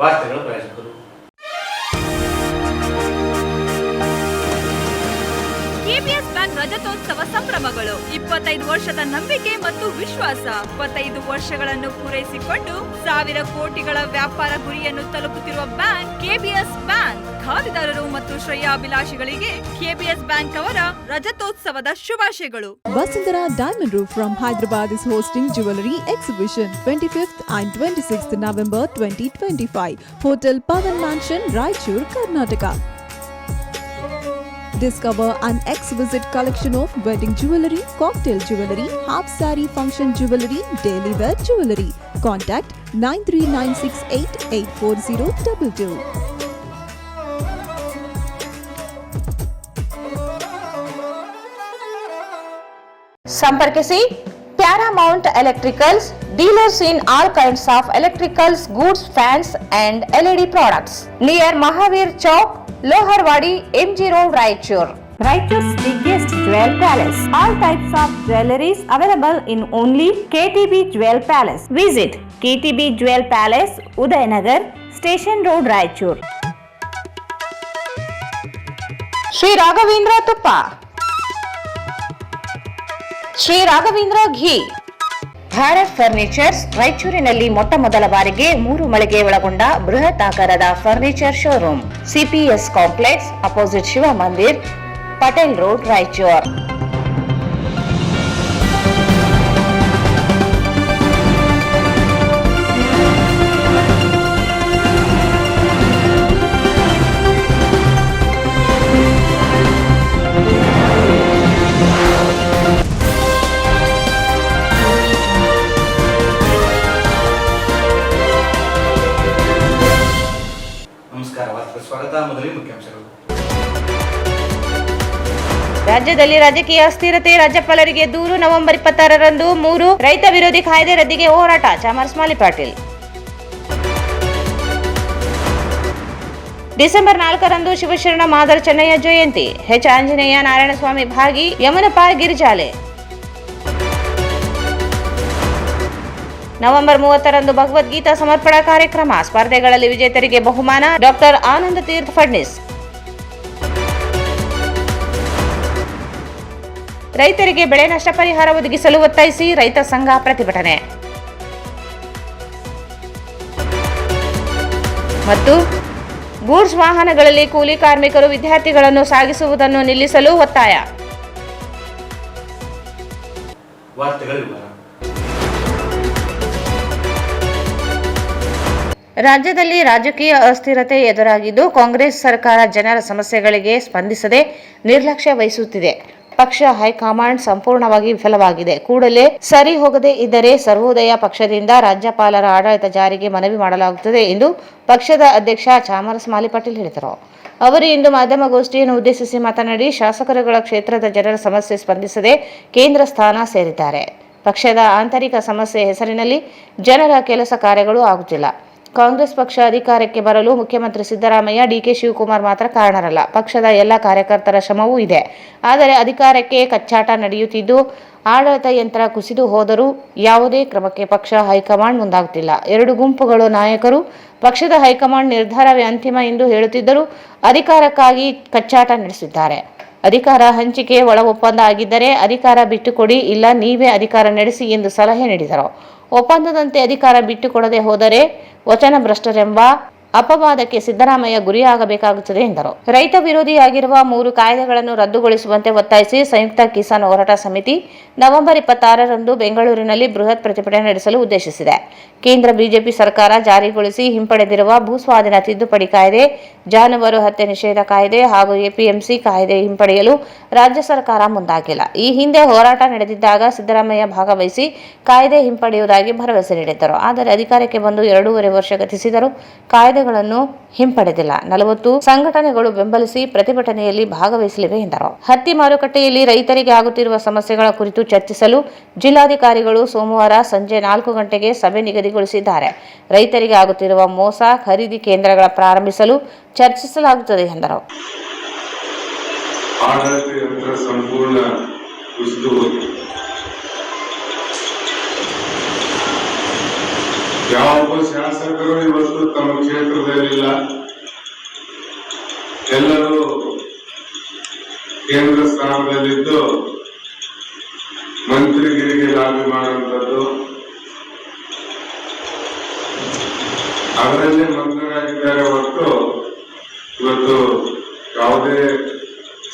ವಾರ್ತೆಗಳ ಪ್ರಾಯೋಜಕರು KBS bank ರಜತೋತ್ಸವ ಸಂಭ್ರಮಗಳು 25 ವರ್ಷದ ನಂಬಿಕೆ ಮತ್ತು ವಿಶ್ವಾಸ. 25 ವರ್ಷಗಳನ್ನು ಪೂರೈಸಿಕೊಂಡು 1,000 ಕೋಟಿಗಳ ವ್ಯಾಪಾರ ಗುರಿಯನ್ನು ತಲುಪುತ್ತಿರುವ ಬ್ಯಾಂಕ್ ಕೆಬಿಎಸ್ ಬ್ಯಾಂಕ್. ಖಾತೆದಾರರು ಮತ್ತು ಶ್ರೇಯಾಭಿಲಾಷಿಗಳಿಗೆ ಕೆಬಿಎಸ್ ಬ್ಯಾಂಕ್ ಅವರ ರಜತೋತ್ಸವದ ಶುಭಾಶಯಗಳು. Vasundhara Diamond Roof from Hyderabad is hosting Jewelry Exhibition 25th and 26th November 2025. Hotel Pavan Mansion, Raichur, Karnataka. Discover an exquisite collection of wedding jewelry, cocktail jewelry, half saree function jewelry, daily wear jewelry. Contact 9396884022. ಸಂಪರ್ಕಿಸಿ Paramount electricals, dealers in all kinds of electricals goods, fans and LED products near Mahavir Chowk, Loharwadi, MG Road, Raichur. Raichur's biggest jewel palace. All types of jewelries available in only KTB Jewel Palace. Visit KTB Jewel Palace, Udayanagar, Station Road, Raichur. Sri Raghavendra Tuppa, Sri Raghavendra Ghee. Bharat furnitures ರಾಯಚೂರಿನಲ್ಲಿ ಮೊಟ್ಟ ಮೊದಲ ಬಾರಿಗೆ 3 ಮಳಿಗೆ ಒಳಗೊಂಡ ಬೃಹತ್ ಆಕಾರದ furniture showroom. CPS complex, opposite Shiva Mandir, Patel road, Raichur. ಸ್ವಾಗತ. ಮೊದಲಿಗೆ ಮುಖ್ಯಾಂಶಗಳು. ರಾಜ್ಯದಲ್ಲಿ ರಾಜಕೀಯ ಅಸ್ಥಿರತೆ, ರಾಜ್ಯಪಾಲರಿಗೆ ದೂರು. ನವೆಂಬರ್ 26ರಂದು 3 ರೈತ ವಿರೋಧಿ ಕಾಯ್ದೆ ರದ್ದಿಗೆ ಹೋರಾಟ. ಚಾಮರಸ್ಮಾಲಿ ಪಾಟೀಲ್. ಡಿಸೆಂಬರ್ 4ರಂದು ಶಿವಶರಣ ಮಾದರ್ ಚೆನ್ನಯ್ಯ ಜಯಂತಿ. H ಆಂಜನೇಯ, ನಾರಾಯಣಸ್ವಾಮಿ ಭಾಗಿ. ಯಮನಪ್ಪ ಗಿರಿಜಾಲೆ. ನವೆಂಬರ್ 30ರಂದು ಭಗವದ್ಗೀತಾ ಸಮರ್ಪಣಾ ಕಾರ್ಯಕ್ರಮ. ಸ್ಪರ್ಧೆಗಳಲ್ಲಿ ವಿಜೇತರಿಗೆ ಬಹುಮಾನ. ಡಾಕ್ಟರ್ ಆನಂದ ತೀರ್ಥ ಫಡ್ನಿಸ್. ರೈತರಿಗೆ ಬೆಳೆ ನಷ್ಟ ಪರಿಹಾರ ಒದಗಿಸಲು ಒತ್ತಾಯಿಸಿ ರೈತ ಸಂಘ ಪ್ರತಿಭಟನೆ. ಮತ್ತು ಗೂಡ್ಸ್ ವಾಹನಗಳಲ್ಲಿ ಕೂಲಿ ಕಾರ್ಮಿಕರು, ವಿದ್ಯಾರ್ಥಿಗಳನ್ನು ಸಾಗಿಸುವುದನ್ನು ನಿಲ್ಲಿಸಲು ಒತ್ತಾಯ. ರಾಜ್ಯದಲ್ಲಿ ರಾಜಕೀಯ ಅಸ್ಥಿರತೆ ಎದುರಾಗಿದ್ದು, ಕಾಂಗ್ರೆಸ್ ಸರ್ಕಾರ ಜನರ ಸಮಸ್ಯೆಗಳಿಗೆ ಸ್ಪಂದಿಸದೆ ನಿರ್ಲಕ್ಷ್ಯ ವಹಿಸುತ್ತಿದೆ. ಪಕ್ಷ ಹೈಕಮಾಂಡ್ ಸಂಪೂರ್ಣವಾಗಿ ವಿಫಲವಾಗಿದೆ. ಕೂಡಲೇ ಸರಿ ಹೋಗದೇ ಇದ್ದರೆ ಸರ್ವೋದಯ ಪಕ್ಷದಿಂದ ರಾಜ್ಯಪಾಲರ ಆಡಳಿತ ಜಾರಿಗೆ ಮನವಿ ಮಾಡಲಾಗುತ್ತದೆ ಎಂದು ಪಕ್ಷದ ಅಧ್ಯಕ್ಷ ಚಾಮರಸ್ಮಾಲಿ ಪಾಟೀಲ್ ಹೇಳಿದರು. ಅವರು ಇಂದು ಮಾಧ್ಯಮಗೋಷ್ಠಿಯನ್ನು ಉದ್ದೇಶಿಸಿ ಮಾತನಾಡಿ, ಶಾಸಕರುಗಳ ಕ್ಷೇತ್ರದ ಜನರ ಸಮಸ್ಯೆ ಸ್ಪಂದಿಸದೆ ಕೇಂದ್ರ ಸ್ಥಾನ ಸೇರಿದ್ದಾರೆ. ಪಕ್ಷದ ಆಂತರಿಕ ಸಮಸ್ಯೆ ಹೆಸರಿನಲ್ಲಿ ಜನರ ಕೆಲಸ ಕಾರ್ಯಗಳು ಆಗುತ್ತಿಲ್ಲ. ಕಾಂಗ್ರೆಸ್ ಪಕ್ಷ ಅಧಿಕಾರಕ್ಕೆ ಬರಲು ಮುಖ್ಯಮಂತ್ರಿ ಸಿದ್ದರಾಮಯ್ಯ, DK ಶಿವಕುಮಾರ್ ಮಾತ್ರ ಕಾರಣರಲ್ಲ. ಪಕ್ಷದ ಎಲ್ಲ ಕಾರ್ಯಕರ್ತರ ಶ್ರಮವೂ ಇದೆ. ಆದರೆ ಅಧಿಕಾರಕ್ಕೆ ಕಚ್ಚಾಟ ನಡೆಯುತ್ತಿದ್ದು, ಆಡಳಿತ ಯಂತ್ರ ಕುಸಿದು ಹೋದರೂ ಯಾವುದೇ ಕ್ರಮಕ್ಕೆ ಪಕ್ಷ ಹೈಕಮಾಂಡ್ ಮುಂದಾಗುತ್ತಿಲ್ಲ. 2 ಗುಂಪುಗಳು ನಾಯಕರು. ಪಕ್ಷದ ಹೈಕಮಾಂಡ್ ನಿರ್ಧಾರವೇ ಅಂತಿಮ ಎಂದು ಹೇಳುತ್ತಿದ್ದರೂ ಅಧಿಕಾರಕ್ಕಾಗಿ ಕಚ್ಚಾಟ ನಡೆಸಿದ್ದಾರೆ. ಅಧಿಕಾರ ಹಂಚಿಕೆ ಒಳ ಒಪ್ಪಂದ ಆಗಿದ್ದರೆ ಅಧಿಕಾರ ಬಿಟ್ಟುಕೊಡಿ, ಇಲ್ಲ ನೀವೇ ಅಧಿಕಾರ ನಡೆಸಿ ಎಂದು ಸಲಹೆ ನೀಡಿದರು. ಒಪ್ಪಂದದಂತೆ ಅಧಿಕಾರ ಬಿಟ್ಟುಕೊಡದೆ ಹೋದರೆ ವಚನ ಭ್ರಷ್ಟರೆಂಬ ಅಪವಾದಕ್ಕೆ ಸಿದ್ದರಾಮಯ್ಯ ಗುರಿಯಾಗಬೇಕಾಗುತ್ತದೆ ಎಂದರು. ರೈತ ವಿರೋಧಿಯಾಗಿರುವ 3 ಕಾಯ್ದೆಗಳನ್ನು ರದ್ದುಗೊಳಿಸುವಂತೆ ಒತ್ತಾಯಿಸಿ ಸಂಯುಕ್ತ ಕಿಸಾನ್ ಹೋರಾಟ ಸಮಿತಿ ನವೆಂಬರ್ 26ರಂದು ಬೆಂಗಳೂರಿನಲ್ಲಿ ಬೃಹತ್ ಪ್ರತಿಭಟನೆ ನಡೆಸಲು ಉದ್ದೇಶಿಸಿದೆ. ಕೇಂದ್ರ ಬಿಜೆಪಿ ಸರ್ಕಾರ ಜಾರಿಗೊಳಿಸಿ ಹಿಂಪಡೆದಿರುವ ಭೂಸ್ವಾಧೀನ ತಿದ್ದುಪಡಿ ಕಾಯ್ದೆ, ಜಾನುವಾರು ಹತ್ಯೆ ನಿಷೇಧ ಕಾಯ್ದೆ ಹಾಗೂ APMC ಕಾಯ್ದೆ ಹಿಂಪಡೆಯಲು ರಾಜ್ಯ ಸರ್ಕಾರ ಮುಂದಾಗಿಲ್ಲ. ಈ ಹಿಂದೆ ಹೋರಾಟ ನಡೆದಿದ್ದಾಗ ಸಿದ್ದರಾಮಯ್ಯ ಭಾಗವಹಿಸಿ ಕಾಯ್ದೆ ಹಿಂಪಡೆಯುವುದಾಗಿ ಭರವಸೆ ನೀಡಿದ್ದರು. ಆದರೆ ಅಧಿಕಾರಕ್ಕೆ ಬಂದು 2.5 ವರ್ಷ ಗತಿಸಿದರೂ ಕಾಯ್ದೆಗಳನ್ನು ಹಿಂಪಡೆದಿಲ್ಲ. 40 ಸಂಘಟನೆಗಳು ಬೆಂಬಲಿಸಿ ಪ್ರತಿಭಟನೆಯಲ್ಲಿ ಭಾಗವಹಿಸಲಿವೆ ಎಂದರು. ಹತ್ತಿ ಮಾರುಕಟ್ಟೆಯಲ್ಲಿ ರೈತರಿಗೆ ಆಗುತ್ತಿರುವ ಸಮಸ್ಯೆಗಳ ಕುರಿತು ಚರ್ಚಿಸಲು ಜಿಲ್ಲಾಧಿಕಾರಿಗಳು ಸೋಮವಾರ ಸಂಜೆ 4 ಗಂಟೆಗೆ ಸಭೆ ನಿಗದಿಗೊಳಿಸಿದ್ದಾರೆ. ರೈತರಿಗೆ ಆಗುತ್ತಿರುವ ಮೋಸ, ಖರೀದಿ ಕೇಂದ್ರಗಳ ಪ್ರಾರಂಭಿಸಲು ಚರ್ಚಿಸಲಾಗುತ್ತದೆ ಎಂದರು. ಯಾವೊಬ್ಬ ಶಾಸಕರು ಇವತ್ತು ತಮ್ಮ ಕ್ಷೇತ್ರದಲ್ಲಿಲ್ಲ. ಎಲ್ಲರೂ ಕೇಂದ್ರ ಸ್ಥಾನದಲ್ಲಿದ್ದು ಮಂತ್ರಿಗಿರಿಗೆ ಲಾಬಿ ಮಾಡುವಂಥದ್ದು, ಅದರಲ್ಲೇ ಮಗ್ನರಾಗಿದ್ದಾರೆ ಹೊರತು ಇವತ್ತು ಯಾವುದೇ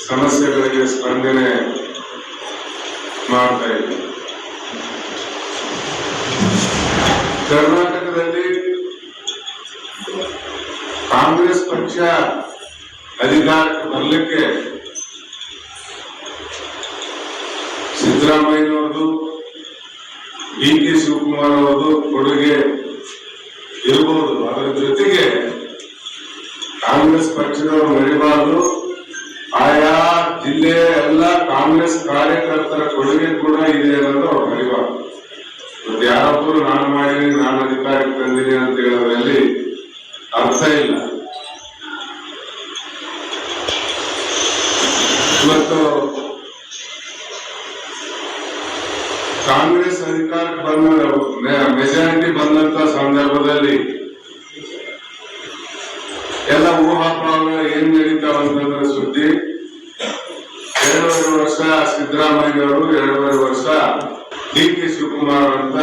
ಸಮಸ್ಯೆಗಳಿಗೆ ಸ್ಪಂದನೆ ಮಾಡ್ತಾ ಇಲ್ಲ. ಕರ್ನಾಟಕದಲ್ಲಿ ಕಾಂಗ್ರೆಸ್ ಪಕ್ಷ ಅಧಿಕಾರಕ್ಕೆ ಬರಲಿಕ್ಕೆ ಸಿದ್ದರಾಮಯ್ಯನವ್ರದ್ದು, ಡಿ.ಕೆ. ಶಿವಕುಮಾರ್ ಅವರದು ಕೊಡುಗೆ ಇರಬಹುದು. ಅದರ ಜೊತೆಗೆ ಕಾಂಗ್ರೆಸ್ ಪಕ್ಷದವರು ಮರಿಬಾರದು. ಆಯಾ ಜಿಲ್ಲೆ ಎಲ್ಲ ಕಾಂಗ್ರೆಸ್ ಕಾರ್ಯಕರ್ತರ ಕೊಡುಗೆ ಕೂಡ ಇದೆ ಅನ್ನೋದು ಅವ್ರು ಮರಿಬಾರದು. ಮತ್ತೆ ಯಾರೊಬ್ಬರು ನಾನು ಮಾಡಿದ್ದೀನಿ, ನಾನು ಅಧಿಕಾರಕ್ಕೆ ತಂದಿದ್ದೀನಿ ಅಂತ ಹೇಳೋದ್ರಲ್ಲಿ ಅರ್ಥ ಇಲ್ಲ. ಇವತ್ತು ಕಾಂಗ್ರೆಸ್ ಅಧಿಕಾರಕ್ಕೆ ಬಂದ ಮೆಜಾರಿಟಿ ಬಂದಂತ ಸಂದರ್ಭದಲ್ಲಿ ಎಲ್ಲ ಊಹಾಪೋಹ ಏನ್ ನಡೀತಾವಂತಂದ್ರೆ ಸುದ್ದಿ 2.5 ವರ್ಷ ಸಿದ್ದರಾಮಯ್ಯವರು, 2.5 ವರ್ಷ ಡಿ.ಕೆ. ಶಿವಕುಮಾರ್ ಅಂತ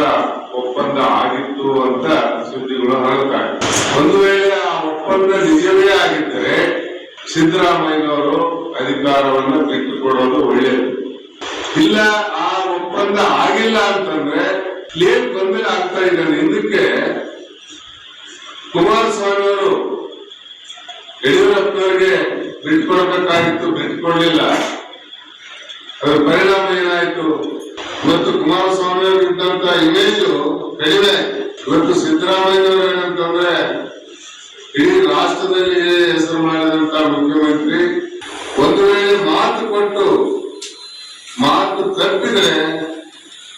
ಒಪ್ಪಂದ ಆಗಿತ್ತು ಅಂತ ಸುದ್ದಿಗಳು ಹರಡ್ತಾರೆ. ಒಂದು ವೇಳೆ ಆ ಒಪ್ಪಂದ ನಿಜವೇ ಆಗಿದ್ದರೆ ಸಿದ್ದರಾಮಯ್ಯನವರು ಅಧಿಕಾರವನ್ನು ಬಿಟ್ಟುಕೊಡೋದು ಒಳ್ಳೆಯದು. ಇಲ್ಲ, ಆ ಒಪ್ಪಂದ ಆಗಿಲ್ಲ ಅಂತಂದ್ರೆ ಕ್ಲೇಮ್ ಗೊಂದಲ ಆಗ್ತಾ ಇದ್ದಾನೆ. ಹಿಂದಕ್ಕೆ ಕುಮಾರಸ್ವಾಮಿ ಅವರು ಯಡಿಯೂರಪ್ಪನವರಿಗೆ ಬಿಟ್ಕೊಡ್ಬೇಕಾಗಿತ್ತು, ಬಿಟ್ಕೊಡ್ಲಿಲ್ಲ. ಅದರ ಪರಿಣಾಮ ಏನಾಯ್ತು? ಇವತ್ತು ಕುಮಾರಸ್ವಾಮಿ ಅವರಿದ್ದಂತ ಇಮೇಜು ಕಡಿಮೆ. ಇವತ್ತು ಸಿದ್ದರಾಮಯ್ಯವರು ಏನಂತಂದ್ರೆ ಇಡೀ ರಾಷ್ಟ್ರದಲ್ಲಿ ಹೆಸರು ಮಾಡಿದಂತ ಮುಖ್ಯಮಂತ್ರಿ. ಒಂದು ವೇಳೆ ಮಾತು ಕೊಟ್ಟು ಮಾತು ತಪ್ಪಿದ್ರೆ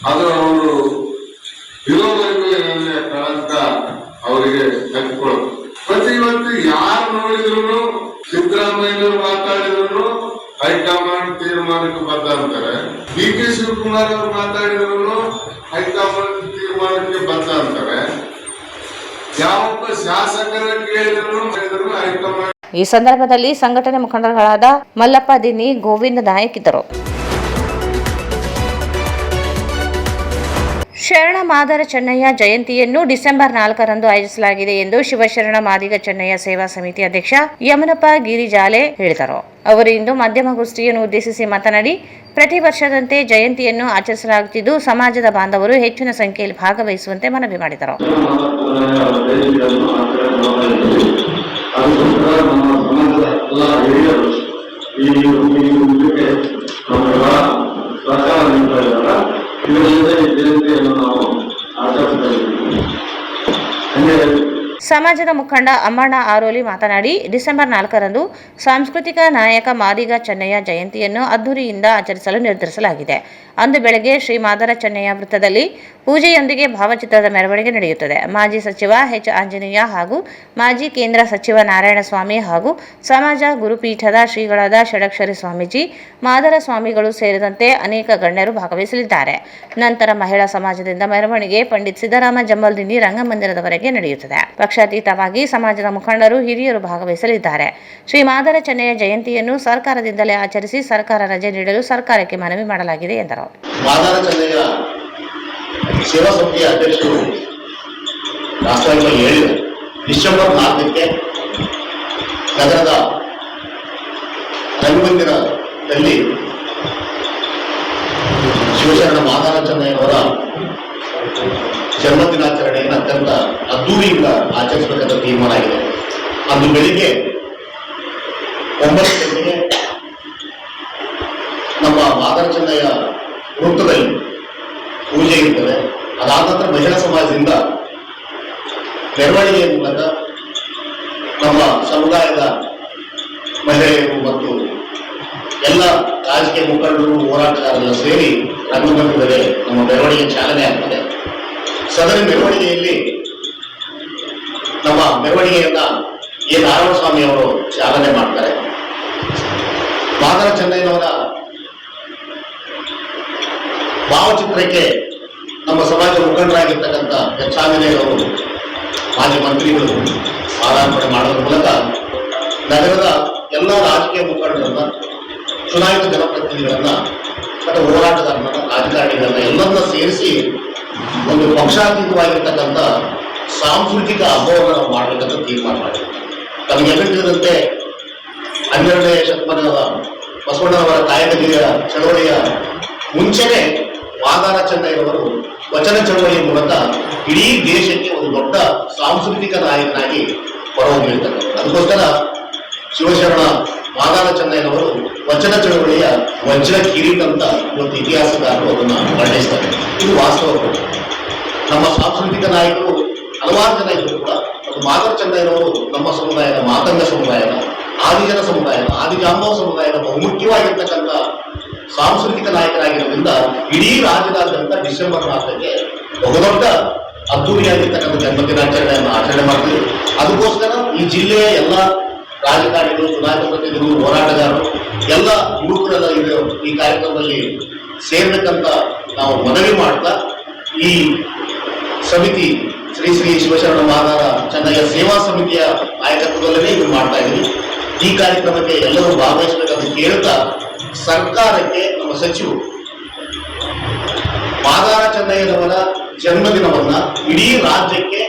ಅದು ಅವರು ಇರೋವರೆಗೂ ಏನಂದ್ರೆ ಕಳಂಕ ಅವರಿಗೆ ತಪ್ಪಿಕೊಳ್ಳೋದು. ಮತ್ತೆ ಇವತ್ತು ಯಾರು ನೋಡಿದ್ರು ಸಿದ್ದರಾಮಯ್ಯನವರು ಮಾತಾಡಿದ್ರು ಹೈಕಮಾಂಡ್ ತೀರ್ಮಾನಕ್ಕೆ ಬದ್ಧ ಅಂತಾರೆ. ಡಿ.ಕೆ. ಶಿವಕುಮಾರ್ ಅವರು ಮಾತಾಡಿದ್ರು ಹೈಕಮಾಂಡ್ ತೀರ್ಮಾನಕ್ಕೆ ಬದ್ಧ ಅಂತಾರೆ. ಯಾವೊಬ್ಬ ಶಾಸಕರ ಕೇಳಿದ್ರು ಹೈಕಮಾಂಡ್. ಈ ಸಂದರ್ಭದಲ್ಲಿ ಸಂಘಟನೆ ಮುಖಂಡರುಗಳಾದ ಮಲ್ಲಪ್ಪ ದಿನ್ನಿ, ಗೋವಿಂದ ನಾಯಕ್ ಇದ್ದರು. ಶರಣ ಮಾದರ ಚೆನ್ನಯ್ಯ ಜಯಂತಿಯನ್ನು ಡಿಸೆಂಬರ್ 4ರಂದು ಆಯೋಜಿಸಲಾಗಿದೆ ಎಂದು ಶಿವಶರಣ ಮಾದಿಗ ಚೆನ್ನಯ್ಯ ಸೇವಾ ಸಮಿತಿ ಅಧ್ಯಕ್ಷ ಯಮನಪ್ಪ ಗಿರಿಜಾಲೆ ಹೇಳಿದರು. ಅವರು ಇಂದು ಮಾಧ್ಯಮಗೋಷ್ಠಿಯನ್ನು ಉದ್ದೇಶಿಸಿ ಮಾತನಾಡಿ, ಪ್ರತಿ ವರ್ಷದಂತೆ ಜಯಂತಿಯನ್ನು ಆಚರಿಸಲಾಗುತ್ತಿದ್ದು ಸಮಾಜದ ಬಾಂಧವರು ಹೆಚ್ಚಿನ ಸಂಖ್ಯೆಯಲ್ಲಿ ಭಾಗವಹಿಸುವಂತೆ ಮನವಿ ಮಾಡಿದರು. ಸಮಾಜದ ಮುಖಂಡ ಅಮ್ಮಣ್ಣ ಆರೋಲಿ ಮಾತನಾಡಿ, ಡಿಸೆಂಬರ್ 4ರಂದು ಸಾಂಸ್ಕೃತಿಕ ನಾಯಕ ಮಾದಿಗ ಚೆನ್ನಯ್ಯ ಜಯಂತಿಯನ್ನು ಅದ್ದೂರಿಯಿಂದ ಆಚರಿಸಲು ನಿರ್ಧರಿಸಲಾಗಿದೆ. ಅಂದು ಬೆಳಗ್ಗೆ ಶ್ರೀ ಮಾದರ ಚೆನ್ನಯ್ಯ ವೃತ್ತದಲ್ಲಿ ಪೂಜೆಯೊಂದಿಗೆ ಭಾವಚಿತ್ರದ ಮೆರವಣಿಗೆ ನಡೆಯುತ್ತದೆ. ಮಾಜಿ ಸಚಿವ ಎಚ್. ಆಂಜನೇಯ ಹಾಗೂ ಮಾಜಿ ಕೇಂದ್ರ ಸಚಿವ ನಾರಾಯಣಸ್ವಾಮಿ ಹಾಗೂ ಸಮಾಜ ಗುರುಪೀಠದ ಶ್ರೀಗಳಾದ ಷಡಕ್ಷರಿ ಸ್ವಾಮೀಜಿ, ಮಾದರ ಸ್ವಾಮಿಗಳು ಸೇರಿದಂತೆ ಅನೇಕ ಗಣ್ಯರು ಭಾಗವಹಿಸಲಿದ್ದಾರೆ. ನಂತರ ಮಹಿಳಾ ಸಮಾಜದಿಂದ ಮೆರವಣಿಗೆ ಪಂಡಿತ್ ಸಿದ್ದರಾಮ ಜಮ್ಮಲ್ದಿನ್ನಿ ರಂಗಮಂದಿರದವರೆಗೆ ನಡೆಯುತ್ತದೆ. ಪಕ್ಷಾತೀತವಾಗಿ ಸಮಾಜದ ಮುಖಂಡರು, ಹಿರಿಯರು ಭಾಗವಹಿಸಲಿದ್ದಾರೆ. ಶ್ರೀ ಮಾದರ ಚೆನ್ನಯ್ಯ ಜಯಂತಿಯನ್ನು ಸರ್ಕಾರದಿಂದಲೇ ಆಚರಿಸಿ ಸರ್ಕಾರ ರಜೆ ನೀಡಲು ಸರ್ಕಾರಕ್ಕೆ ಮನವಿ ಮಾಡಲಾಗಿದೆ ಎಂದರು. ಮಾದರ ಚೆನ್ನಯ್ಯ ಸೇವಾ ಸಮಿತಿಯ ಅಧ್ಯಕ್ಷರು ರಾಷ್ಟ್ರವಾಗಿ ಹೇಳಿದರು. ಡಿಸೆಂಬರ್ 4ಕ್ಕೆ ನಗರದ ರಂಗಮಂದಿರದಲ್ಲಿ ಶಿವಶರಣ ಮಾದರ ಚೆನ್ನಯ್ಯನವರ ಜನ್ಮದಿನಾಚರಣೆಯನ್ನು ಅತ್ಯಂತ ಅದ್ದೂರಿಯಿಂದ ಆಚರಿಸಬೇಕಂತ ತೀರ್ಮಾನ ಆಗಿದೆ. ಅಂದು ಬೆಳಿಗ್ಗೆ 9 ಗಂಟೆಗೆ ನಮ್ಮ ಮಾದರ ಚೆನ್ನಯ್ಯ ವೃತ್ತದಲ್ಲಿ ಪೂಜೆ ಇರ್ತದೆ. ಅದಾದ ನಂತರ ಮಹಿಳಾ ಸಮಾಜದಿಂದ ಮೆರವಣಿಗೆಯ ಮೂಲಕ ನಮ್ಮ ಸಮುದಾಯದ ಮಹಿಳೆಯರು ಮತ್ತು ಎಲ್ಲ ರಾಜಕೀಯ ಮುಖಂಡರು, ಹೋರಾಟಗಾರರೆಲ್ಲ ಸೇರಿ ರಂಗಮಂದಿರದಲ್ಲಿ ನಮ್ಮ ಮೆರವಣಿಗೆ ಚಾಲನೆ ಆಗ್ತದೆ. ಸದರಿ ಮೆರವಣಿಗೆಯಲ್ಲಿ ನಮ್ಮ ಮೆರವಣಿಗೆಯನ್ನ ಎ. ನಾರಾಯಣಸ್ವಾಮಿ ಅವರು ಚಾಲನೆ ಮಾಡ್ತಾರೆ. ಮಾದರ ಚೆನ್ನಯ್ಯನವರ ಭಾವಚಿತ್ರಕ್ಕೆ ನಮ್ಮ ಸಮಾಜ ಮುಖಂಡರಾಗಿರ್ತಕ್ಕಂಥ ಎಚ್. ಆಂಜನೇಯ ಅವರು ಮಾಜಿ ಮಂತ್ರಿಗಳು ಮಾಲಾರ್ಪಣೆ ಮಾಡೋದ್ರ ಮೂಲಕ ನಗರದ ಎಲ್ಲ ರಾಜಕೀಯ ಮುಖಂಡರನ್ನ, ಚುನಾಯಿತ ಜನಪ್ರತಿನಿಧಿಗಳನ್ನ ಮತ್ತು ಹೋರಾಟಗಾರರನ್ನ, ರಾಜಕಾರಣಿಗಳನ್ನ ಎಲ್ಲರನ್ನ ಸೇರಿಸಿ ಒಂದು ಪಕ್ಷಾತೀತವಾಗಿರ್ತಕ್ಕಂಥ ಸಾಂಸ್ಕೃತಿಕ ಹಬ್ಬವನ್ನು ನಾವು ಮಾಡಬೇಕಂತ ತೀರ್ಮಾನ ಮಾಡಿದ್ವಿ. ತಮಗೆಲ್ಲ ತಿಳಿದಂತೆ 12ನೇ ಶತಮಾನದ ಬಸವಣ್ಣನವರ ಕಾಯಕಗಿರಿಯ ಚಳವಳಿಯ ಮುಂಚೆನೆ ಮಾದಾರ ಚೆನ್ನಯ್ಯನವರು ವಚನ ಚಳವಳಿಯ ಮೂಲಕ ಇಡೀ ದೇಶಕ್ಕೆ ಒಂದು ದೊಡ್ಡ ಸಾಂಸ್ಕೃತಿಕ ನಾಯಕನಾಗಿ ಹೊರಹೊಮ್ಮಿರ್ತಕ್ಕಂಥ. ಅದಕ್ಕೋಸ್ಕರ ಶಿವಶರಣ ಮಾದಾರ ಚೆನ್ನಯ್ಯನವರು ವಚನ ಚಳವಳಿಯ ವಜ್ರ ಕಿರೀಟ ಅಂತ ಇವತ್ತು ಇತಿಹಾಸಗಾರರು ಅದನ್ನು ವರ್ಣಿಸ್ತಾರೆ. ಇದು ವಾಸ್ತವ. ನಮ್ಮ ಸಾಂಸ್ಕೃತಿಕ ನಾಯಕರು ಹಲವಾರು ಜನ ಇದ್ರು ಕೂಡ ಅದು ಮಾದಾರ ಚೆನ್ನಯ್ಯನವರು ನಮ್ಮ ಸಮುದಾಯದ, ಮಾತಂಗ ಸಮುದಾಯದ, ಆದಿಜನ ಸಮುದಾಯದ, ಆದಿಜಾಂಬವ ಸಮುದಾಯದ ಬಹುಮುಖ್ಯವಾಗಿರ್ತಕ್ಕಂಥ ಸಾಂಸ್ಕೃತಿಕ ನಾಯಕರಾಗಿರೋದ್ರಿಂದ ಇಡೀ ರಾಜ್ಯದಾದ್ಯಂತ ಡಿಸೆಂಬರ್ 4ಕ್ಕೆ ಬಹುದೊಡ್ಡ ಅದ್ದೂರಿಯಾಗಿರ್ತಕ್ಕಂಥ ಜನ್ಮದಿನಾಚರಣೆಯನ್ನು ಆಚರಣೆ ಮಾಡ್ತೀವಿ. ಅದಕ್ಕೋಸ್ಕರ ಈ ಜಿಲ್ಲೆಯ ಎಲ್ಲ ರಾಜಕಾರಣಿಗಳು, ಚುನಾಯಿತ ಪ್ರತಿನಿಧಿಗಳು, ಹೋರಾಟಗಾರರು ಎಲ್ಲ ಯುವಕರೆಲ್ಲ ಈ ಕಾರ್ಯಕ್ರಮದಲ್ಲಿ ಸೇರ್ಬೇಕಂತ ನಾವು ಮನವಿ ಮಾಡ್ತಾ, ಈ ಸಮಿತಿ ಶ್ರೀ ಶ್ರೀ ಶಿವಶರಣ ಮಾದಾರ ಚೆನ್ನಯ್ಯ ಸೇವಾ ಸಮಿತಿಯ ನಾಯಕತ್ವದಲ್ಲೇ ಇದು ಮಾಡ್ತಾ ಇದ್ದೀವಿ. ಈ ಕಾರ್ಯಕ್ರಮಕ್ಕೆ ಎಲ್ಲರೂ ಭಾಗವಹಿಸಬೇಕಂತ ಕೇಳ್ತಾ, ಸರ್ಕಾರಕ್ಕೆ ನಮ್ಮ ಸಚಿವರು ಮಾದಾರ ಚೆನ್ನಯ್ಯನವರ ಜನ್ಮದಿನವನ್ನ ಇಡೀ ರಾಜ್ಯಕ್ಕೆ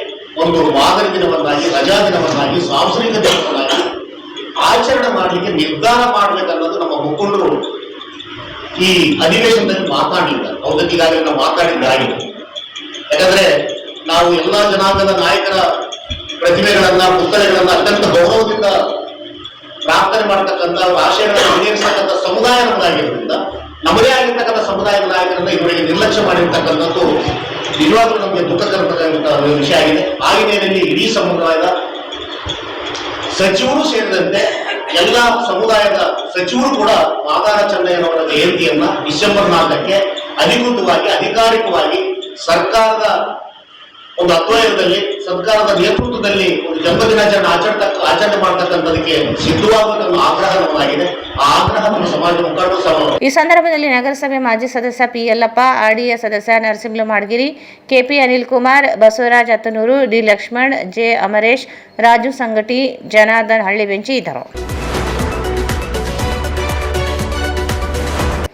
ಒಂದು ಮಾದರಿ ದಿನವನ್ನಾಗಿ, ರಜಾ ದಿನವನ್ನಾಗಿ, ಸಾಂಸ್ಕೃತಿಕ ದಿನವನ್ನಾಗಿ ಆಚರಣೆ ಮಾಡಲಿಕ್ಕೆ ನಿರ್ಧಾರ ಮಾಡಬೇಕನ್ನೋದು ನಮ್ಮ ಮುಖಂಡರು ಈ ಅಧಿವೇಶನದಲ್ಲಿ ಮಾತಾಡಲಿಲ್ಲ. ಅವ್ರದ್ದು ಈಗಾಗಲೇ ನಾವು ಮಾತಾಡಿದ್ದಾಗಿದೆ. ಯಾಕಂದ್ರೆ ನಾವು ಎಲ್ಲ ಜನಾಂಗದ ನಾಯಕರ ಪ್ರತಿಭೆಗಳನ್ನ, ಪುಸ್ತಕಗಳನ್ನ ಅತ್ಯಂತ ಗೌರವದಿಂದ ಪ್ರಾರ್ಥನೆ ಮಾಡತಕ್ಕಂಥ, ಆಶಯಗಳನ್ನು ಈಡೇರಿಸತಕ್ಕಂಥ ಸಮುದಾಯ ನಮ್ಮದಾಗಿರೋದ್ರಿಂದ ನಮ್ಮದೇ ಆಗಿರ್ತಕ್ಕಂಥ ಸಮುದಾಯದ ನಾಯಕರನ್ನ ಇವರಿಗೆ ನಿರ್ಲಕ್ಷ್ಯ ಮಾಡಿರ್ತಕ್ಕಂಥದ್ದು ನಿಜವಾಗ್ಲೂ ನಮಗೆ ದುಃಖಕರವಾದಂತಹ ವಿಷಯ ಆಗಿದೆ. ಆ ಹಿನ್ನೆಲೆಯಲ್ಲಿ ಇಡೀ ಸಮುದಾಯದ ಸಚಿವರು ಸೇರಿದಂತೆ ಎಲ್ಲ ಸಮುದಾಯದ ಸಚಿವರು ಕೂಡ ಮಾದಾರ ಚೆನ್ನಯ್ಯನವರ ಜಯಂತಿಯನ್ನ ಡಿಸೆಂಬರ್ 4ಕ್ಕೆ ಅಧಿಕೃತವಾಗಿ, ಅಧಿಕಾರಿಕವಾಗಿ ಸರ್ಕಾರದ ಒಂದು ಅಧ್ವಯದಲ್ಲಿ, ಸರ್ಕಾರದ ನೇತೃತ್ವದಲ್ಲಿ ಒಂದು ಜನ್ಮದಿನಾಚರಣೆ ಆಚರಣೆ ಮಾಡತಕ್ಕಂಥದಕ್ಕೆ ಸಿದ್ಧವಾಗುವ ಆಗ್ರಹ ನಮ್ಮದಾಗಿದೆ. ಆ ಆಗ್ರಹ ನಮ್ಮ ಸಮಾಜ ಮುಖಂಡರು. ಈ ಸಂದರ್ಭದಲ್ಲಿ ನಗರಸಭೆ ಮಾಜಿ ಸದಸ್ಯ ಪಿ ಯಲ್ಲಪ್ಪ, ಆರ್ಡಿಎ ಸದಸ್ಯ Narasimha Madgiri, KP Anil Kumar, Basavaraj Attanur, D Lakshman, J Amaresh, Raju Sangati, Janardhan Hallibenchi ಇದ್ದರು.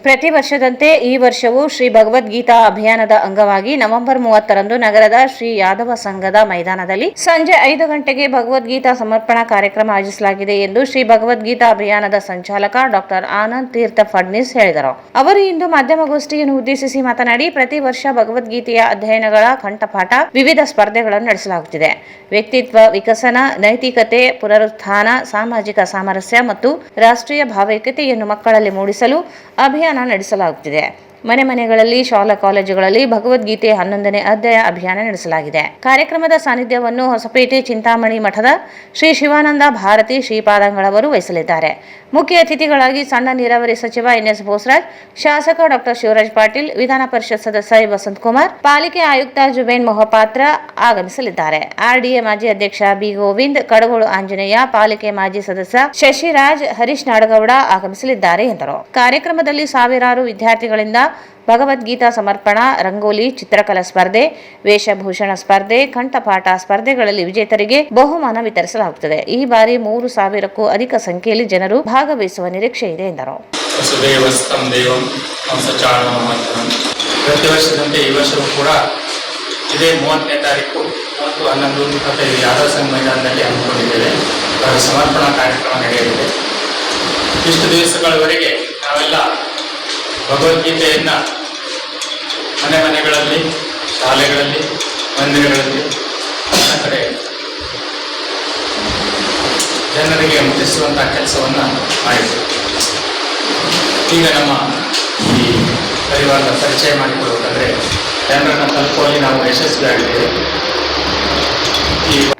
ಪ್ರತಿ ವರ್ಷದಂತೆ ಈ ವರ್ಷವೂ ಶ್ರೀ ಭಗವದ್ಗೀತಾ ಅಭಿಯಾನದ ಅಂಗವಾಗಿ ನವೆಂಬರ್ 30ರಂದು ನಗರದ ಶ್ರೀ ಯಾದವ ಸಂಘದ ಮೈದಾನದಲ್ಲಿ ಸಂಜೆ 5 ಗಂಟೆಗೆ ಭಗವದ್ಗೀತಾ ಸಮರ್ಪಣಾ ಕಾರ್ಯಕ್ರಮ ಆಯೋಜಿಸಲಾಗಿದೆ ಎಂದು ಶ್ರೀ ಭಗವದ್ಗೀತಾ ಅಭಿಯಾನದ ಸಂಚಾಲಕ ಡಾಕ್ಟರ್ ಆನಂದ್ ತೀರ್ಥ ಫಡ್ನೀಸ್ ಹೇಳಿದರು. ಅವರು ಇಂದು ಮಾಧ್ಯಮಗೋಷ್ಠಿಯನ್ನು ಉದ್ದೇಶಿಸಿ ಮಾತನಾಡಿ, ಪ್ರತಿ ವರ್ಷ ಭಗವದ್ಗೀತೆಯ ಅಧ್ಯಯನಗಳ ಕಂಠಪಾಠ, ವಿವಿಧ ಸ್ಪರ್ಧೆಗಳನ್ನು ನಡೆಸಲಾಗುತ್ತಿದೆ. ವ್ಯಕ್ತಿತ್ವ ವಿಕಸನ, ನೈತಿಕತೆ, ಪುನರುತ್ಥಾನ, ಸಾಮಾಜಿಕ ಸಾಮರಸ್ಯ ಮತ್ತು ರಾಷ್ಟ್ರೀಯ ಭಾವೈಕ್ಯತೆಯನ್ನು ಮಕ್ಕಳಲ್ಲಿ ಮೂಡಿಸಲು ಅಭಿಯಾನ ನಡೆಸಲಾಗುತ್ತಿದೆ. ಮನೆ ಮನೆಗಳಲ್ಲಿ, ಶಾಲಾ ಕಾಲೇಜುಗಳಲ್ಲಿ ಭಗವದ್ಗೀತೆ 11ನೇ ಅಧ್ಯಾಯ ಅಭಿಯಾನ ನಡೆಸಲಾಗಿದೆ. ಕಾರ್ಯಕ್ರಮದ ಸಾನ್ನಿಧ್ಯವನ್ನು ಹೊಸಪೇಟೆ ಚಿಂತಾಮಣಿ ಮಠದ ಶ್ರೀ ಶಿವಾನಂದ ಭಾರತಿ ಶ್ರೀಪಾದಂಗಳವರು ವಹಿಸಲಿದ್ದಾರೆ. ಮುಖ್ಯ ಅತಿಥಿಗಳಾಗಿ ಸಣ್ಣ ನೀರಾವರಿ ಸಚಿವ ಎನ್ಎಸ್ ಬೋಸರಾಜ್, ಶಾಸಕ ಡಾಕ್ಟರ್ ಶಿವರಾಜ್ ಪಾಟೀಲ್, ವಿಧಾನ ಪರಿಷತ್ ಸದಸ್ಯ ವಸಂತ್ ಕುಮಾರ್, ಪಾಲಿಕೆ ಆಯುಕ್ತ ಜುಬೇನ್ ಮೊಹಪಾತ್ರ ಆಗಮಿಸಲಿದ್ದಾರೆ. ಆರ್ಡಿಎ ಮಾಜಿ ಅಧ್ಯಕ್ಷ ಬಿ ಗೋವಿಂದ್, ಕಡಗೋಳು ಆಂಜನೇಯ, ಪಾಲಿಕೆ ಮಾಜಿ ಸದಸ್ಯ ಶಶಿರಾಜ್, ಹರೀಶ್ ನಾಡಗೌಡ ಆಗಮಿಸಲಿದ್ದಾರೆ ಎಂದರು. ಕಾರ್ಯಕ್ರಮದಲ್ಲಿ ಸಾವಿರಾರು ವಿದ್ಯಾರ್ಥಿಗಳಿಂದ ಭಗವದ್ಗೀತಾ ಸಮರ್ಪಣಾ, ರಂಗೋಲಿ, ಚಿತ್ರಕಲಾ ಸ್ಪರ್ಧೆ, ವೇಷಭೂಷಣ ಸ್ಪರ್ಧೆ, ಕಂಠಪಾಠ ಸ್ಪರ್ಧೆಗಳಲ್ಲಿ ವಿಜೇತರಿಗೆ ಬಹುಮಾನ ವಿತರಿಸಲಾಗುತ್ತದೆ. ಈ ಬಾರಿ 3,000ಕ್ಕೂ ಅಧಿಕ ಸಂಖ್ಯೆಯಲ್ಲಿ ಜನರು ಭಾಗವಹಿಸುವ ನಿರೀಕ್ಷೆ ಇದೆ ಎಂದರು. ಪ್ರತಿ ವರ್ಷದಂತೆ ಈ ವರ್ಷವೂ ಕೂಡ ಇದೇ 30ನೇ ತಾರೀಕು 30/11/25 ಯಾದವ ಸಂಘ ಮೈದಾನದಲ್ಲಿ ಹಮ್ಮಿಕೊಂಡಿದ್ದೇವೆ. ಸಮರ್ಪಣಾ ಕಾರ್ಯಕ್ರಮ ನಡೆಯಲಿದೆ. ಇಷ್ಟು ದಿವಸಗಳವರೆಗೆ ನಾವೆಲ್ಲ ಭಗವದ್ಗೀತೆಯನ್ನ ಮನೆ ಮನೆಗಳಲ್ಲಿ, ಶಾಲೆಗಳಲ್ಲಿ, ಮಂದಿರಗಳಲ್ಲಿ ಎಲ್ಲ ಕಡೆ ಜನರಿಗೆ ಮುಟ್ಟಿಸುವಂತಹ ಕೆಲಸವನ್ನ ಮಾಡಿದ್ದೇವೆ. ಈಗ ನಮ್ಮ ಈ ಪರಿವಾರದ ಪರಿಚಯ ಮಾಡಿಕೊಳ್ಳುವುದಾದರೆ ಜನರನ್ನು ತಲುಪುವಲ್ಲಿ ನಾವು ಯಶಸ್ವಿಯಾಗಿದ್ದೇವೆ.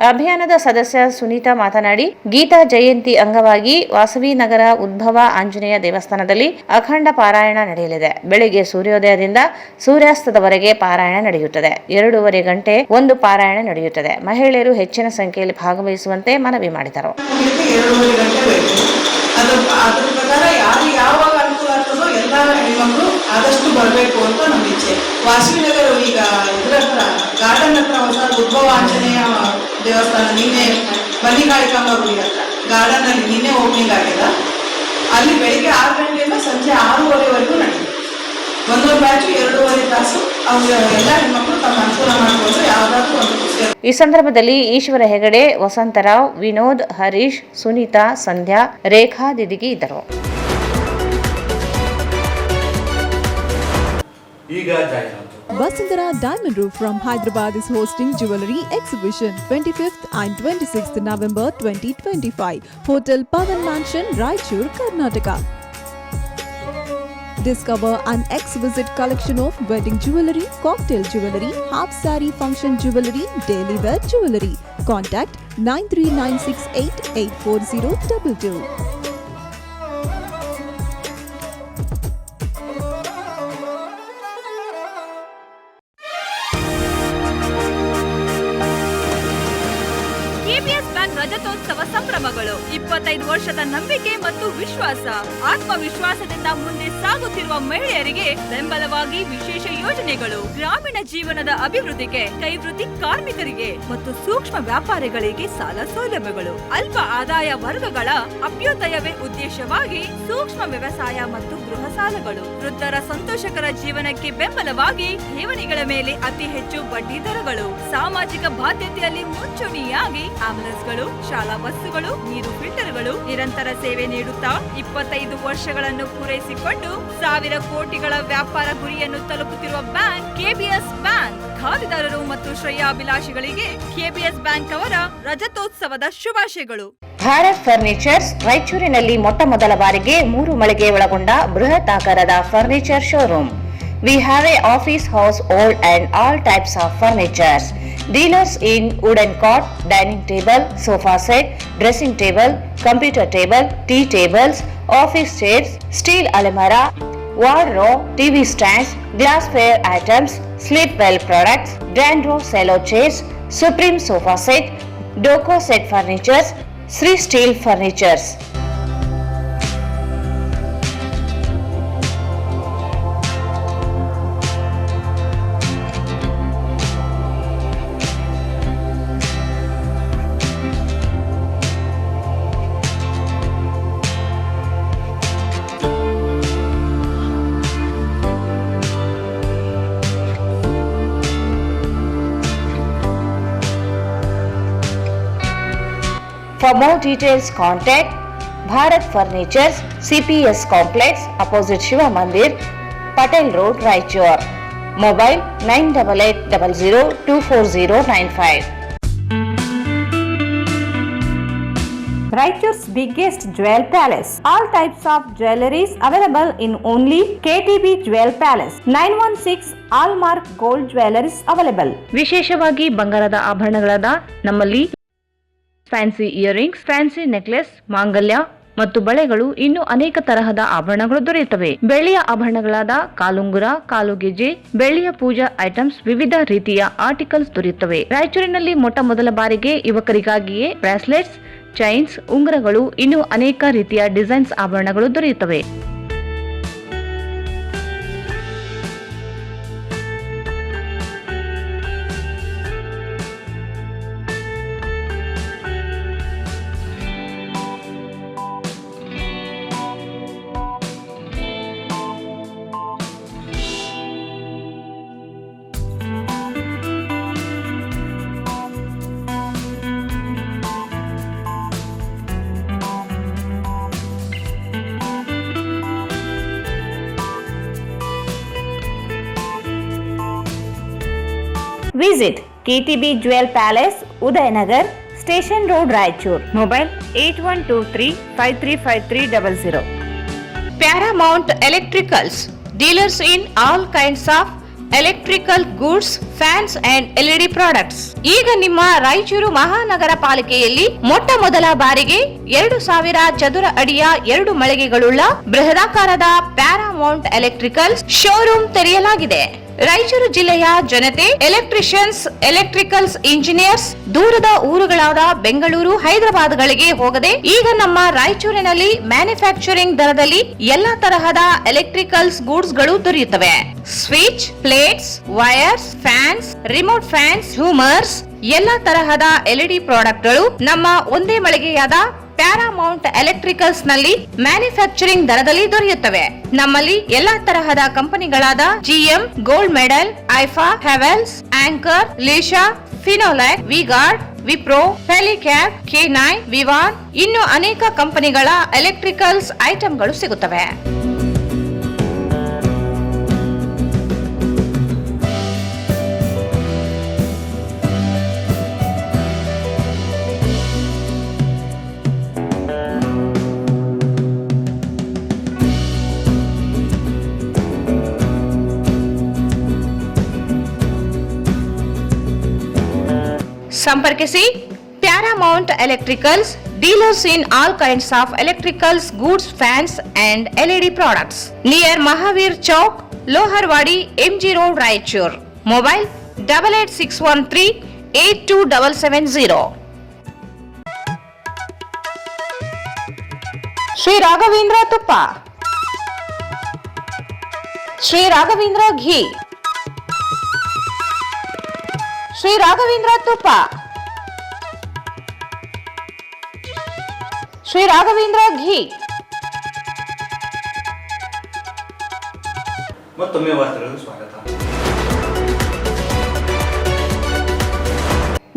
ಅಭಿಯಾನದ ಸದಸ್ಯ ಸುನೀತಾ ಮಾತನಾಡಿ, ಗೀತಾ ಜಯಂತಿ ಅಂಗವಾಗಿ ವಾಸವಿ ನಗರ ಉದ್ಭವ ಆಂಜನೇಯ ದೇವಸ್ಥಾನದಲ್ಲಿ ಅಖಂಡ ಪಾರಾಯಣ ನಡೆಯಲಿದೆ. ಬೆಳಿಗ್ಗೆ ಸೂರ್ಯೋದಯದಿಂದ ಸೂರ್ಯಾಸ್ತದವರೆಗೆ ಪಾರಾಯಣ ನಡೆಯುತ್ತದೆ. 2.5 ಗಂಟೆ ಒಂದು ಪಾರಾಯಣ ನಡೆಯುತ್ತದೆ. ಮಹಿಳೆಯರು ಹೆಚ್ಚಿನ ಸಂಖ್ಯೆಯಲ್ಲಿ ಭಾಗವಹಿಸುವಂತೆ ಮನವಿ ಮಾಡಿದರು. 2.5 ಗಂಟೆ ಬೇಕು. ಅದ್ರ ಪ್ರಕಾರ ಯಾವಾಗ ಅನುಕೂಲ ಆಗ್ತದೋ ಎಲ್ಲ ಹೆಣ್ಮಕ್ಳು ಆದಷ್ಟು ಬರಬೇಕು ಅಂತ ನಮ್ಮ ಇಚ್ಛೆ. ವಾಸವಿ ನಗರ ಈಗ ಇದರ ಹತ್ರ ಗಾರ್ಡನ್ ಹತ್ರ ಹೊಸ ಉದ್ಭವ ಆಂಜನೇಯ ದೇವಸ್ಥಾನ ನಿನ್ನೆ ಮಲ್ಲಿಕಾಳಿಕಾಂಬ ಗುಡಿ ಹತ್ರ ಗಾರ್ಡನ್ ಅಲ್ಲಿ ನಿನ್ನೆ ಓಪನಿಂಗ್ ಆಗಿದೆ. ಅಲ್ಲಿ ಬೆಳಿಗ್ಗೆ 6 ಗಂಟೆಯಿಂದ ಸಂಜೆ 6:30ವರೆಗೂ ನಡೆಯುತ್ತೆ. ಒಂದೊಂದು ಬ್ಯಾಚು 2.5 ತಾಸು. ಅವ್ರು ಎಲ್ಲ ಹೆಣ್ಮಕ್ಳು ತಮ್ಮ ಅನುಕೂಲ ಮಾಡಿಕೊಂಡು ಯಾವ್ದಾದ್ರು ಒಂದು ಪುಸ್ತಕ. ಈ ಸಂದರ್ಭದಲ್ಲಿ ಈಶ್ವರ ಹೆಗಡೆ, ವಸಂತರಾವ್, ವಿನೋದ್, ಹರೀಶ್, ಸುನೀತಾ, ಸಂಧ್ಯಾ, ರೇಖಾ ದಿದಿಗಿ ಇದ್ದರು. ಈಗ ಜಾಹೀರಾತು. Vasundhara Diamond Roof from Hyderabad is hosting Jewelry Exhibition 25th and 26th November 2025. Hotel Pavan Mansion, Raichur, Karnataka. Discover an exquisite collection of wedding jewelry, cocktail jewelry, half saree function jewelry, daily wear jewelry. Contact 9396884022. KPS bank ರಜತೋತ್ಸವ ಸಂಭ್ರಮಗಳು 25 ವರ್ಷದ ನಂಬಿಕೆ ಮತ್ತು ವಿಶ್ವಾಸ. ಆತ್ಮವಿಶ್ವಾಸದಿಂದ ಮುಂದೆ ಸಾಗುತ್ತಿರುವ ಮಹಿಳೆಯರಿಗೆ ಬೆಂಬಲವಾಗಿ ವಿಶೇಷ ಯೋಜನೆಗಳು. ಗ್ರಾಮೀಣ ಜೀವನದ ಅಭಿವೃದ್ಧಿಗೆ, ಕೈವೃತ್ತಿ ಕಾರ್ಮಿಕರಿಗೆ ಮತ್ತು ಸೂಕ್ಷ್ಮ ವ್ಯಾಪಾರಿಗಳಿಗೆ ಸಾಲ ಸೌಲಭ್ಯಗಳು. ಅಲ್ಪ ಆದಾಯ ವರ್ಗಗಳ ಅಭ್ಯುದಯವೇ ಉದ್ದೇಶವಾಗಿ ಸೂಕ್ಷ್ಮ ವ್ಯವಸಾಯ ಮತ್ತು ಗೃಹ ಸಾಲಗಳು. ವೃದ್ಧರ ಸಂತೋಷಕರ ಜೀವನಕ್ಕೆ ಬೆಂಬಲವಾಗಿ ಠೇವಣಿಗಳ ಮೇಲೆ ಅತಿ ಹೆಚ್ಚು ಬಡ್ಡಿ ದರಗಳು. ಸಾಮಾಜಿಕ ಬಾಧ್ಯತೆಯಲ್ಲಿ ಮುಂಚೂಣಿಯಾಗಿ ಆಂಬುಲೆನ್ಸ್ಗಳು, ಶಾಲಾ ಬಸ್ಸುಗಳು, ನೀರು ಫಿಲ್ಟರ್ಗಳು ನಿರಂತರ ಸೇವೆ ನೀಡುತ್ತಾ 25 ವರ್ಷಗಳನ್ನು ಪೂರೈಸಿಕೊಂಡು 1000 ಕೋಟಿಗಳ ವ್ಯಾಪಾರ ಗುರಿಯನ್ನು ತಲುಪುತ್ತಿರುವ ಬ್ಯಾಂಕ್ ಕೆಬಿಎಸ್ ಬ್ಯಾಂಕ್. ಖಾತೆದಾರರು ಮತ್ತು ಶ್ರೇಯಾಭಿಲಾಷಿಗಳಿಗೆ ಕೆಬಿಎಸ್ ಬ್ಯಾಂಕ್ ಅವರ ರಜತೋತ್ಸವದ ಶುಭಾಶಯಗಳು. ಭಾರತ್ ಫರ್ನಿಚರ್ಸ್ ರಾಯಚೂರಿನಲ್ಲಿ ಮೊಟ್ಟ ಮೊದಲ ಬಾರಿಗೆ 3 ಮಳಿಗೆ ಒಳಗೊಂಡ ಬೃಹತ್ ಆಕಾರದ furniture showroom. We have a office, household and all types of furnitures. Dealers in wooden cot, dining table, sofa set, dressing table, computer table, tea tables, office chairs, steel almirah, wardrobe, TV stands, glassware items, sleepwell products, Dandro cello chairs, Supreme sofa set, Doco set furnitures, Sri Steel furnitures. For more details, contact Bharat Furnitures, CPS Complex, opposite Shiva Mandir, Patel Road, Raichur. Mobile 9880024095. Raichur's biggest jewel palace. All types of jewelries available in only KTB Jewel Palace. 916 Allmark Gold Jewelries available. ವಿಶೇಷವಾಗಿ ಬಂಗಾರದ ಆಭರಣಗಳಾದ ನಮ್ಮಲ್ಲಿ fancy earrings, fancy necklace, ಮಾಂಗಲ್ಯ ಮತ್ತು ಬಳೆಗಳು, ಇನ್ನು ಅನೇಕ ತರಹದ ಆಭರಣಗಳು ದೊರೆಯುತ್ತವೆ. ಬೆಳ್ಳಿಯ ಆಭರಣಗಳಾದ ಕಾಲುಂಗುರ, ಕಾಲುಗೆಜೆ, ಬೆಳ್ಳಿಯ ಪೂಜಾ ಐಟಮ್ಸ್, ವಿವಿಧ ರೀತಿಯ ಆರ್ಟಿಕಲ್ಸ್ ದೊರೆಯುತ್ತವೆ. ರಾಯಚೂರಿನಲ್ಲಿ ಮೊಟ್ಟ ಮೊದಲ ಬಾರಿಗೆ ಯುವಕರಿಗಾಗಿಯೇ ಬ್ರಾಸ್ಲೆಟ್ಸ್, ಚೈನ್ಸ್, ಉಂಗುರಗಳು, ಇನ್ನು ಅನೇಕ ರೀತಿಯ ಡಿಸೈನ್ಸ್ ಆಭರಣಗಳು ದೊರೆಯುತ್ತವೆ. Visit KTB Jewel Palace, Udayanagar, Station Road, Raichur. Mobile 8123535300. Paramount Electricals, dealers in all kinds of electrical goods, fans and LED products. ಈಗ ನಿಮ್ಮ ರಾಯಚೂರು ಮಹಾನಗರ ಪಾಲಿಕೆಯಲ್ಲಿ ಮೊಟ್ಟ ಮೊದಲ ಬಾರಿಗೆ 2000 ಚದುರ ಅಡಿಯ 2 ಮಳಿಗೆಗಳುಳ್ಳ ಬೃಹದಾಕಾರದ ಪ್ಯಾರಾಮೌಂಟ್ ಎಲೆಕ್ಟ್ರಿಕಲ್ಸ್ ಶೋರೂಮ್ ತೆರೆಯಲಾಗಿದೆ. ರಾಯಚೂರು ಜಿಲ್ಲೆಯ ಜನತೆ, ಎಲೆಕ್ಟ್ರಿಷಿಯನ್ಸ್, ಎಲೆಕ್ಟ್ರಿಕಲ್ಸ್ ಇಂಜಿನಿಯರ್ಸ್ ದೂರದ ಊರುಗಳಾದ ಬೆಂಗಳೂರು, ಹೈದರಾಬಾದ್ಗಳಿಗೆ ಹೋಗದೆ ಈಗ ನಮ್ಮ ರಾಯಚೂರಿನಲ್ಲಿ ಮ್ಯಾನುಫ್ಯಾಕ್ಚರಿಂಗ್ ದರದಲ್ಲಿ ಎಲ್ಲಾ ತರಹದ ಎಲೆಕ್ಟ್ರಿಕಲ್ಸ್ ಗೂಡ್ಸ್ ಗಳು ದೊರೆಯುತ್ತವೆ. Switch, plates, wires, fans, remote fans, ಹ್ಯೂಮರ್ಸ್, ಎಲ್ಲಾ ತರಹದ ಎಲ್ಇಡಿ ಪ್ರಾಡಕ್ಟ್ಗಳು ನಮ್ಮ ಒಂದೇ ಮಳಿಗೆಯಾದ ಪ್ಯಾರಾಮೌಂಟ್ ಎಲೆಕ್ಟ್ರಿಕಲ್ಸ್ ನಲ್ಲಿ ಮ್ಯಾನುಫ್ಯಾಕ್ಚರಿಂಗ್ ದರದಲ್ಲಿ ದೊರೆಯುತ್ತವೆ. ನಮ್ಮಲ್ಲಿ ಎಲ್ಲಾ ತರಹದ ಕಂಪನಿಗಳಾದ GM, ಗೋಲ್ಡ್ ಮೆಡಲ್, ಐಫಾ, ಹೆವೆಲ್ಸ್, ಆಂಕರ್, ಲೀಶಾ, ಫಿನೋಲೆಕ್, ವಿಗಾರ್ಡ್, ವಿಪ್ರೋ, ಫೆಲಿಕ್ಯಾಪ್, K9, ವಿವಾನ್ ಇನ್ನು ಅನೇಕ ಕಂಪನಿಗಳ ಎಲೆಕ್ಟ್ರಿಕಲ್ಸ್ ಐಟಂಗಳು ಸಿಗುತ್ತವೆ. ಸಂಪರ್ಕಿಸಿ Paramount electricals, dealers in all kinds of electricals goods, fans and LED products, near Mahavir Chowk, Loharwadi, MG road, Raichur. Mobile 8861382770. Shri Raghavendra ತುಪ್ಪ, ಶ್ರೀ ರಾಘವೇಂದ್ರ ಘೀ, ಶ್ರೀ ರಾಘವೇಂದ್ರ ತುಪ್ಪ, ಶ್ರೀ ರಾಘವೇಂದ್ರ ಘೀ. ಮತ್ತೊಮ್ಮೆ ವಾರ್ತೆಗಳಿಗೆ ಸ್ವಾಗತ.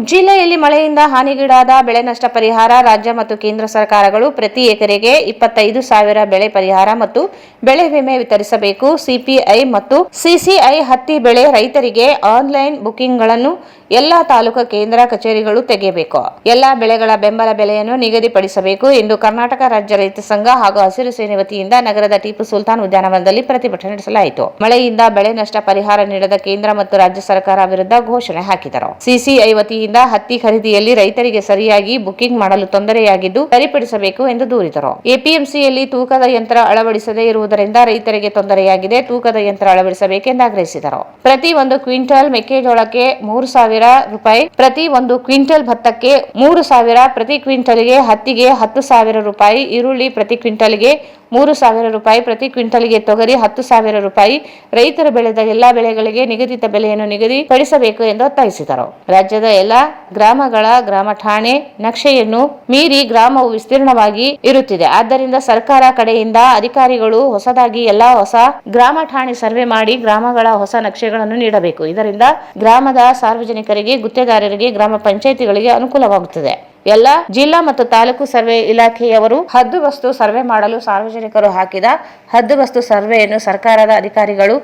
ಜಿಲ್ಲೆಯಲ್ಲಿ ಮಳೆಯಿಂದ ಹಾನಿಗೀಡಾದ ಬೆಳೆ ನಷ್ಟ ಪರಿಹಾರ ರಾಜ್ಯ ಮತ್ತು ಕೇಂದ್ರ ಸರ್ಕಾರಗಳು ಪ್ರತಿ ಎಕರೆಗೆ 25,000 ಬೆಳೆ ಪರಿಹಾರ ಮತ್ತು ಬೆಳೆ ವಿಮೆ ವಿತರಿಸಬೇಕು. ಸಿಪಿಐ ಮತ್ತು ಸಿಸಿಐ ಹತ್ತಿ ಬೆಳೆ ರೈತರಿಗೆ ಆನ್ಲೈನ್ ಬುಕಿಂಗ್ಗಳನ್ನು ಎಲ್ಲಾ ತಾಲೂಕು ಕೇಂದ್ರ ಕಚೇರಿಗಳು ತೆಗೆಯಬೇಕು. ಎಲ್ಲಾ ಬೆಳೆಗಳ ಬೆಂಬಲ ಬೆಲೆಯನ್ನು ನಿಗದಿಪಡಿಸಬೇಕು ಎಂದು ಕರ್ನಾಟಕ ರಾಜ್ಯ ರೈತ ಸಂಘ ಹಾಗೂ ಹಸಿರು ಸೇನೆ ವತಿಯಿಂದ ನಗರದ ಟಿಪ್ಪು ಸುಲ್ತಾನ್ ಉದ್ಯಾನವನದಲ್ಲಿ ಪ್ರತಿಭಟನೆ ನಡೆಸಲಾಯಿತು. ಮಳೆಯಿಂದ ಬೆಳೆ ನಷ್ಟ ಪರಿಹಾರ ನೀಡದ ಕೇಂದ್ರ ಮತ್ತು ರಾಜ್ಯ ಸರ್ಕಾರ ವಿರುದ್ಧ ಘೋಷಣೆ ಹಾಕಿದರು. ಸಿಸಿಐ ವತಿಯಿಂದ ಹತ್ತಿ ಖರೀದಿಯಲ್ಲಿ ರೈತರಿಗೆ ಸರಿಯಾಗಿ ಬುಕಿಂಗ್ ಮಾಡಲು ತೊಂದರೆಯಾಗಿದ್ದು ಸರಿಪಡಿಸಬೇಕು ಎಂದು ದೂರಿದರು. ಎಪಿಎಂಸಿಯಲ್ಲಿ ತೂಕದ ಯಂತ್ರ ಅಳವಡಿಸದೇ ಇರುವುದರಿಂದ ರೈತರಿಗೆ ತೊಂದರೆಯಾಗಿದೆ. ತೂಕದ ಯಂತ್ರ ಅಳವಡಿಸಬೇಕೆಂದು ಆಗ್ರಹಿಸಿದರು. ಪ್ರತಿ 1 ಕ್ವಿಂಟಲ್ ಮೆಕ್ಕೆಜೋಳಕ್ಕೆ 3,000 ರೂಪಾಯಿ, ಪ್ರತಿ 1 ಕ್ವಿಂಟಲ್ ಭತ್ತಕ್ಕೆ 3,000, ಪ್ರತಿ ಕ್ವಿಂಟಲ್ಗೆ ಹತ್ತಿಗೆ 10,000 ರೂಪಾಯಿ, ಈರುಳ್ಳಿ ಪ್ರತಿ ಕ್ವಿಂಟಲ್ಗೆ 3,000 ರೂಪಾಯಿ, ಪ್ರತಿ ಕ್ವಿಂಟಲ್ಗೆ ತೊಗರಿ 10,000 ರೂಪಾಯಿ, ರೈತರು ಬೆಳೆದ ಎಲ್ಲಾ ಬೆಳೆಗಳಿಗೆ ನಿಗದಿತ ಬೆಲೆಯನ್ನು ನಿಗದಿಪಡಿಸಬೇಕು ಎಂದು ಒತ್ತಾಯಿಸಿದರು. ರಾಜ್ಯದ ಎಲ್ಲಾ ಗ್ರಾಮಗಳ ಗ್ರಾಮ ಠಾಣೆ ನಕ್ಷೆಯನ್ನು ಮೀರಿ ಗ್ರಾಮವು ವಿಸ್ತೀರ್ಣವಾಗಿ ಇರುತ್ತಿದೆ. ಆದ್ದರಿಂದ ಸರ್ಕಾರ ಕಡೆಯಿಂದ ಅಧಿಕಾರಿಗಳು ಹೊಸದಾಗಿ ಎಲ್ಲಾ ಹೊಸ ಗ್ರಾಮ ಠಾಣೆ ಸರ್ವೆ ಮಾಡಿ ಗ್ರಾಮಗಳ ಹೊಸ ನಕ್ಷೆಗಳನ್ನು ನೀಡಬೇಕು. ಇದರಿಂದ ಗ್ರಾಮದ ಸಾರ್ವಜನಿಕರಿಗೆ, ಗುತ್ತೇದಾರರಿಗೆ, ಗ್ರಾಮ ಪಂಚಾಯಿತಿಗಳಿಗೆ ಅನುಕೂಲವಾಗುತ್ತದೆ. ಎಲ್ಲ ಜಿಲ್ಲಾ ಮತ್ತು ತಾಲೂಕು ಸರ್ವೆ ಇಲಾಖೆಯವರು ಹದ್ದುಬಸ್ತು ಸರ್ವೆ ಮಾಡಲು ಸಾರ್ವಜನಿಕರು ಹಾಕಿದ ಹದ್ದುಬಸ್ತು ಸರ್ವೆಯನ್ನು ಸರ್ಕಾರದ ಅಧಿಕಾರಿಗಳು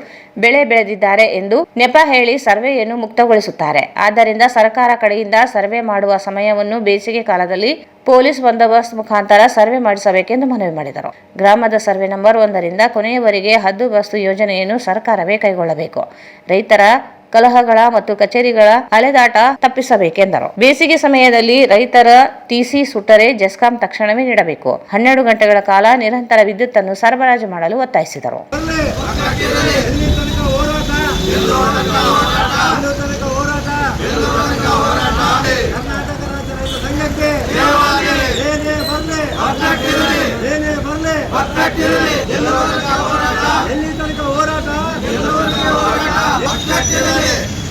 ಬೆಳೆ ಬೆಳೆದಿದ್ದಾರೆ ಎಂದು ನೆಪ ಹೇಳಿ ಸರ್ವೆಯನ್ನು ಮುಕ್ತಗೊಳಿಸುತ್ತಾರೆ. ಆದ್ದರಿಂದ ಸರ್ಕಾರ ಕಡೆಯಿಂದ ಸರ್ವೆ ಮಾಡುವ ಸಮಯವನ್ನು ಬೇಸಿಗೆ ಕಾಲದಲ್ಲಿ ಪೊಲೀಸ್ ಬಂದೋಬಸ್ತ್ ಮುಖಾಂತರ ಸರ್ವೆ ಮಾಡಿಸಬೇಕೆಂದು ಮನವಿ ಮಾಡಿದರು. ಗ್ರಾಮದ ಸರ್ವೆ ನಂಬರ್ 1ರಿಂದ ಕೊನೆಯವರೆಗೆ ಹದ್ದುಬಸ್ತು ಯೋಜನೆಯನ್ನು ಸರ್ಕಾರವೇ ಕೈಗೊಳ್ಳಬೇಕು. ರೈತರ ಕಲಹಗಳ ಮತ್ತು ಕಚೇರಿಗಳ ಅಲೆದಾಟ ತಪ್ಪಿಸಬೇಕೆಂದರು. ಬೇಸಿಗೆ ಸಮಯದಲ್ಲಿ ರೈತರ ಟಿಸಿ ಸುಟ್ಟರೆ ಜೆಸ್ಕಾಂ ತಕ್ಷಣವೇ ನೀಡಬೇಕು. 12 ಗಂಟೆಗಳ ಕಾಲ ನಿರಂತರ ವಿದ್ಯುತ್ ಅನ್ನು ಸರಬರಾಜು ಮಾಡಲು ಒತ್ತಾಯಿಸಿದರು.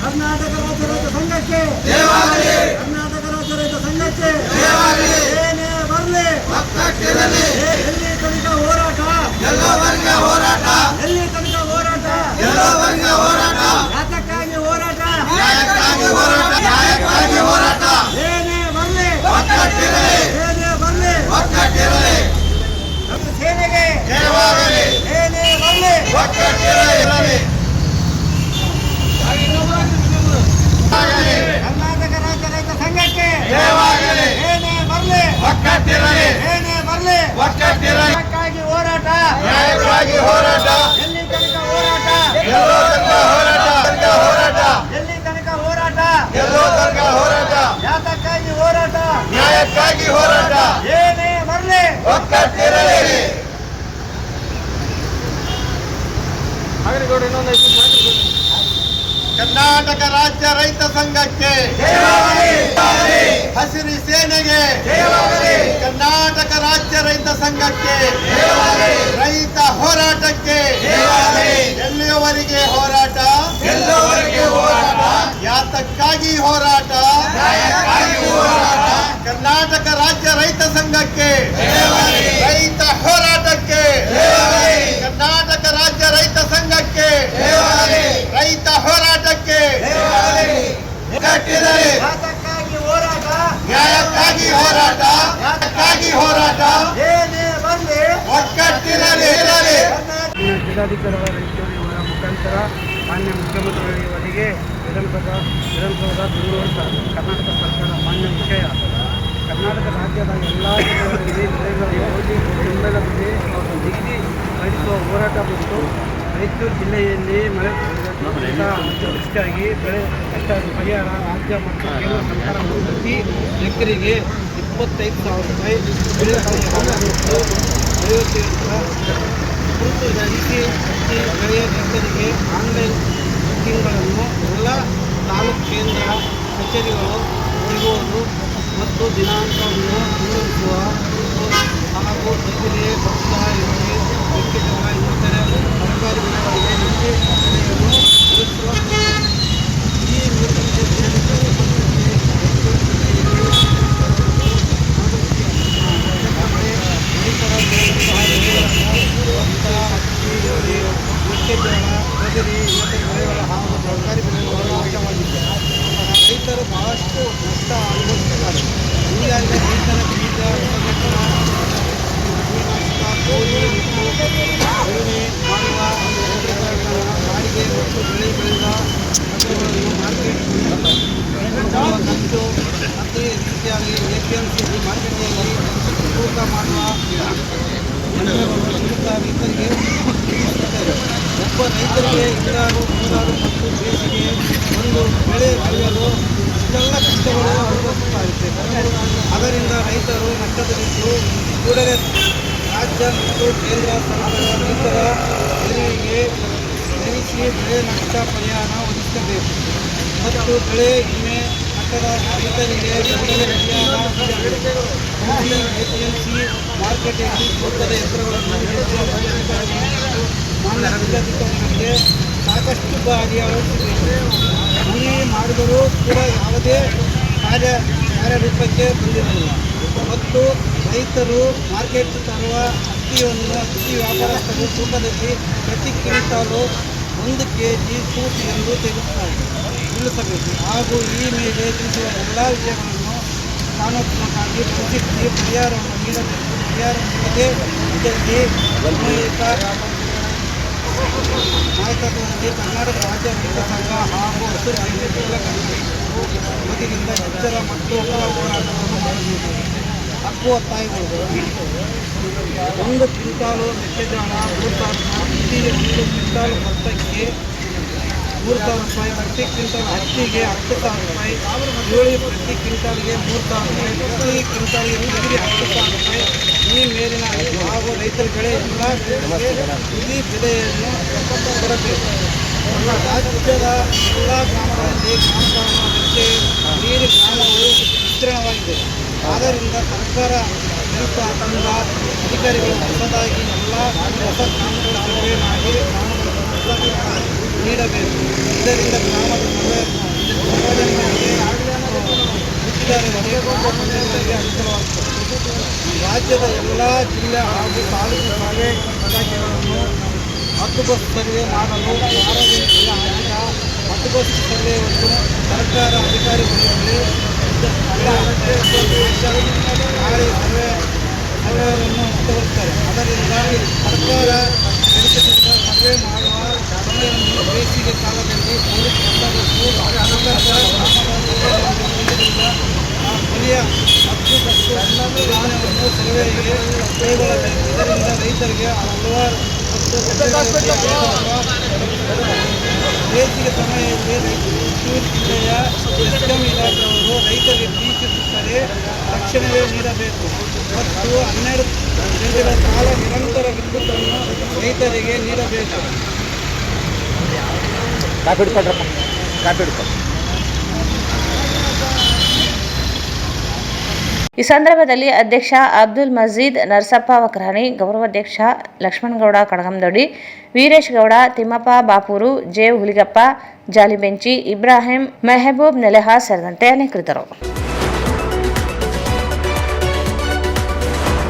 ಕರ್ನಾಟಕ ರಾಜ್ಯ ರೈತ ಸಂಘಕ್ಕೆ, ಕರ್ನಾಟಕ ರಾಜ್ಯ ರೈತ ಸಂಘಕ್ಕೆ ಏನೇ ಬರಲಿ, ಎಲ್ಲಿ ತನಕ ಹೋರಾಟ, ಎಲ್ಲಿ ತನಕ ಹೋರಾಟ, ಯಾತಕ್ಕಾಗಿ ಹೋರಾಟ, ಏನೇ ಬರಲಿ, ಏನೇ ಬರಲಿ, ಸೇನೆಗೆ ಏನೇ ಬರಲಿ, ಕರ್ನಾಟಕ ರಾಜ್ಯ ರೈತ ಸಂಘಕ್ಕೆ ಏನೇ ಬರಲಿ, ಏನೇ ಬರಲಿ, ನ್ಯಾಯಕ್ಕಾಗಿ ಹೋರಾಟ, ಎಲ್ಲಿ ತನಕ ಹೋರಾಟ, ಎಲ್ಲಿ ತನಕ ಹೋರಾಟ, ಯಾತಕ್ಕಾಗಿ ಹೋರಾಟ, ನ್ಯಾಯಕ್ಕಾಗಿ ಹೋರಾಟ, ಏನೇ ಬರಲಿ, ಕರ್ನಾಟಕ ರಾಜ್ಯ ರೈತ ಸಂಘಕ್ಕೆ, ಹಸಿರು ಸೇನೆಗೆ, ಕರ್ನಾಟಕ ರಾಜ್ಯ ರೈತ ಸಂಘಕ್ಕೆ, ರೈತ ಹೋರಾಟಕ್ಕೆ, ಎಲ್ಲಿಯವರೆಗೆ ಹೋರಾಟ, ಯಾತ ಯಾತಕ್ಕಾಗಿ ಹೋರಾಟ ಕರ್ನಾಟಕ ರಾಜ್ಯ ರೈತ ಸಂಘಕ್ಕೆ ರೈತ ಹೋರಾಟಕ್ಕೆ ಕರ್ನಾಟಕ ರಾಜ್ಯ ರೈತ ಸಂಘಕ್ಕೆ ರೈತ ಹೋರಾಟಕ್ಕೆ ಯಾತಕ್ಕಾಗಿ ಹೋರಾಟ ನ್ಯಾಯಕ್ಕಾಗಿ ಹೋರಾಟ ಯಾತಕ್ಕಾಗಿ ಹೋರಾಟ ಏನೇ ಬಂದೆ ಒಗ್ಗಟ್ಟಿರಲಿ ಜಿಲ್ಲಾಧಿಕಾರಿ ಅವರ ಮುಖಾಂತರ ಮಾನ್ಯ ಮುಖ್ಯಮಂತ್ರಿಯವರಿಗೆ ವಿಧಾನಸೌಧ ಬೆಂಗಳೂರು ಕರ್ನಾಟಕ ಸರ್ಕಾರ ಮಾನ್ಯ ವಿಷಯ ಕರ್ನಾಟಕ ರಾಜ್ಯದ ಎಲ್ಲ ಜಿಲ್ಲೆಗಳಲ್ಲಿ ಬೆಳೆಗಳ ಬೆಂಬಲದಲ್ಲಿ ನಿಗದಿ ಮಾಡಿಸುವ ಹೋರಾಟ ಮತ್ತು ರಾಯಚೂರು ಜಿಲ್ಲೆಯಲ್ಲಿ ಮಳೆ ಅತಿವೃಷ್ಟಿಯಾಗಿ ಬೆಳೆ ನಷ್ಟ ಪರಿಹಾರ ರಾಜ್ಯ ಮತ್ತು ಕೇಂದ್ರ ಸರ್ಕಾರ ಪ್ರತಿ ಎಕರೆಗೆ 25,000 ರೂಪಾಯಿ ಬೆಳೆ ಪರಿಹಾರ ಮತ್ತು 50 ಕುರಿತು ಅಡಿಕೆ ಹತ್ತಿ ಬೆಳೆಯ ರೈತರಿಗೆ ಆನ್ಲೈನ್ ಬುಕ್ಕಿಂಗ್ಗಳನ್ನು ಎಲ್ಲ ತಾಲೂಕು ಕೇಂದ್ರ ಕಚೇರಿಗಳು ಸಿಗುವುದು ಮತ್ತು ದಿನಾಂಕವನ್ನು ನಿರ್ವಹಿಸುವ ಹಾಗೂ ತೊಗರಿ ಭತ್ತ ಎಣ್ಣೆ ಮೆಕ್ಕೆಜೋಳ ಇನ್ನಿತರೆ ತರಕಾರಿ ಬೆಳೆಗಳಿಗೆ ನಿಗದಿ ಬೆಲೆಯನ್ನು ವಿಧಿಸುವ ಈ ಮೆಕ್ಕೆಜೋಳ ತೊಗರಿ ಇನ್ನಿತರ ಬೆಳೆಗಳ ಹಾಗೂ ತರಕಾರಿ ಬೆಳೆಗಳು ನಾಶವಾಗಿದೆ. ರೈತರು ಬಹಳಷ್ಟು ನಷ್ಟ ಅನುಭವಿಸುತ್ತಾರೆ. ಹೀಗಾಗಿ ರೈತರ ಬೀಜ ಕೋಳಿ ಮತ್ತು ಉಳುಮೆ ಮಾಡುವ ಯಂತ್ರಗಳನ್ನು ಬಾಡಿಗೆ ಮತ್ತು ಬೆಳೆ ಬೆಳೆದ ಯಂತ್ರಗಳನ್ನು ಮಾರ್ಕೆಟ್ ಖರ್ಚು ಅದೇ ರೀತಿಯಾಗಿ APMC ಮಾರ್ಕೆಟ್ನಲ್ಲಿ ತೂಕ ಮಾಡುವ ಯಂತ್ರಗಳು ಸಹಿತ ರೈತರಿಗೆ ಒಬ್ಬ ರೈತರಿಗೆ ಹಿಂಗಾರು ಮುಂಗಾರು ಮತ್ತು ಬೇಸಿಗೆ ಒಂದು ಬೆಳೆ ಬೆಳೆಯಲು ಇಷ್ಟೆಲ್ಲ ಕಷ್ಟಗಳು ಅನುಭವಿಸುತ್ತಾರೆ. ಅದರಿಂದ ರೈತರು ನಷ್ಟದಲ್ಲಿದ್ದು ಕೂಡಲೇ ರಾಜ್ಯ ಮತ್ತು ಕೇಂದ್ರ ಸರ್ಕಾರ ರೈತರ ಬೆಳೆಗೆ ನೆನೆಸಿ ಬೆಳೆ ನಷ್ಟ ಪರಿಹಾರ ಒದಗಿಸಬೇಕು ಮತ್ತು ಬೆಳೆ ವಿಮೆ ನಷ್ಟದ ರೈತರಿಗೆ ಕೂಡಲೇ ಪರಿಹಾರ APMC ಮಾರ್ಕೆಟ್ನಲ್ಲಿ ತೂಕದ ಯಂತ್ರಗಳನ್ನು ಮಾನ್ಯ ಜಿಲ್ಲಾಧಿಕಾರಿಗಳಿಗೆ ಸಾಕಷ್ಟು ಬಾರಿ ಅಳವಡಿಸಬೇಕು. ಮನವಿ ಮಾಡಿದರೂ ಕೂಡ ಯಾವುದೇ ಕಾರ್ಯರೂಪಕ್ಕೆ ಬಂದಿರಲಿಲ್ಲ ಮತ್ತು ರೈತರು ಮಾರ್ಕೆಟ್ ತರುವ ಅಕ್ಕಿಯನ್ನು ಅಕ್ಕಿ ವ್ಯಾಪಾರಸ್ಥರು ತೂಕದಲ್ಲಿ ಪ್ರತಿ ಕ್ವಿಂಟಾಲು 1 kg ಸೂಟ್ ಎಂದು ತಿಳಿಸಬೇಕು ಹಾಗೂ ಈ ಮೇಲೆ ತಿಳಿಸುವ ಎಲ್ಲ ವಿಷಯಗಳನ್ನು ಕಾನೂನಾತ್ಮಕವಾಗಿ ಪರಿಶೀಲಿಸಿ ಪರಿಹಾರವನ್ನು ನೀಡಬೇಕು. ಪರಿಹಾರ ನೀಡದೆ ಇದರಲ್ಲಿ ನಾಯಕತ್ವದಲ್ಲಿ ಕರ್ನಾಟಕ ರಾಜ್ಯ ರೈತ ಸಂಘ ಹಾಗೂ ಹಸಿರು ರೈತರ ವತಿಯಿಂದ ಎಚ್ಚರ ಮತ್ತು ಹೋರಾಟವನ್ನು ಮಾಡಬೇಕು. ಹಕ್ಕು ಒತ್ತಾಯಗಳು 1 ಕ್ವಿಂಟಾಲು ಮೆಕ್ಕೆಜೋಳ 3,000 1 ಕ್ವಿಂಟಾಲು ಭತ್ತಕ್ಕೆ 3,000 ರೂಪಾಯಿ, ಪ್ರತಿ ಕ್ವಿಂಟಾಲ್ ಹತ್ತಿಗೆ 10,000 ರೂಪಾಯಿ, ಈರುಳ್ಳಿ ಪ್ರತಿ ಕ್ವಿಂಟಾಲ್ಗೆ 3,000 ರೂಪಾಯಿ, ಪ್ರತಿ ಕ್ವಿಂಟಾಲ್ಗೆ ತೊಗರಿ 10,000 ರೂಪಾಯಿ. ಈ ಮೇಲಿನ ಹಾಗೂ ರೈತರ ಬೆಳೆ ಎಲ್ಲ ನಿಗದಿ ಬೆಲೆಯನ್ನು ಕೊಡಬೇಕು. ರಾಜ್ಯದ ಎಲ್ಲ ಗ್ರಾಮಗಳಲ್ಲಿ ಗ್ರಾಮಕ್ಕೆ ನೀರು ಗ್ರಾಮಗಳು ವಿಸ್ತೀರ್ಣವಾಗಿದೆ. ಆದ್ದರಿಂದ ಸರ್ಕಾರ ಹೆಲ್ಪ್ ತಂದ ಅಧಿಕಾರಿಗಳು ಹೊಸದಾಗಿ ಎಲ್ಲ ಹೊಸ ಗ್ರಾಮಗಳ ಸರ್ವೆ ಮಾಡಿ ಗ್ರಾಮಗಳನ್ನು ನೀಡಬೇಕು. ಇದರಿಂದ ಗ್ರಾಮದ ಸರ್ವಜನರಿಗೆ ಗುತ್ತಿದಾರರಿಗೆ ಅನುಕೂಲವಾಗುತ್ತದೆ. ರಾಜ್ಯದ ಎಲ್ಲ ಜಿಲ್ಲೆ ಹಾಗೂ ತಾಲೂಕು ಸರ್ವೆ ಇಲಾಖೆಗಳನ್ನು ಹಕ್ಕುಬಸ್ತು ಸರ್ವೆ ಮಾಡಲು ಸಾರ್ವಜನಿಕರಿಗೆ ಆಗಿದ ಹಕ್ಕುಬಸ್ತು ಸರ್ವೆಯನ್ನು ಸರ್ಕಾರ ಅಧಿಕಾರಿಗಳಿಗೆ ನಾಳೆ ಸರ್ವೆಯನ್ನು ಮುಂದುವರಿಸುತ್ತಾರೆ. ಅದರಿಂದ ಸರ್ಕಾರ ನಡೆಸಿದ ಸರ್ವೆ ಮಾಡುವ ಸಮಯವನ್ನು ಬೇಸಿಗೆ ಕಾಲದಲ್ಲಿ ಪೊಲೀಸ್ ಬಲಿಯ ಹಕ್ಕುಬಸ್ತು ವಿಧಾನವನ್ನು ಸರ್ವೆಗೆ ಕೈಗೊಳ್ಳಬೇಕು. ಇದರಿಂದ ರೈತರಿಗೆ ಹಲವಾರು ಬೇಸಿಗೆ ಸಮಯದಲ್ಲಿ ರಾಯಚೂರು ಜಿಲ್ಲೆಯ ಎಸ್ಎಂ ಇಲಾಖೆಯವರು ರೈತರಿಗೆ ಟೀಕಿಸುತ್ತಾರೆ ತಕ್ಷಣವೇ ನೀಡಬೇಕು ಮತ್ತು 12 ಗಂಟೆಗಳ ಕಾಲ ನಿರಂತರ ವಿದ್ಯುತ್ತನ್ನು ರೈತರಿಗೆ ನೀಡಬೇಕು. ಈ ಸಂದರ್ಭದಲ್ಲಿ ಅಧ್ಯಕ್ಷ ಅಬ್ದುಲ್ ಮಜೀದ್ ನರಸಪ್ಪ ವಕ್ರಾನಿ, ಗೌರವಾಧ್ಯಕ್ಷ ಲಕ್ಷ್ಮಣಗೌಡ ಕಡಗಂದೊಡ್ಡಿ, ವೀರೇಶ್ ಗೌಡ, ತಿಮ್ಮಪ್ಪ ಬಾಪೂರು, ಜೆ ಹುಲಿಗಪ್ಪ, ಜಾಲಿಬೆಂಚಿ, ಇಬ್ರಾಹಿಂ, ಮೆಹಬೂಬ್ ನೆಲೆಹಾ ಸೇರಿದಂತೆ ಅನೇಕರಿದ್ದರು.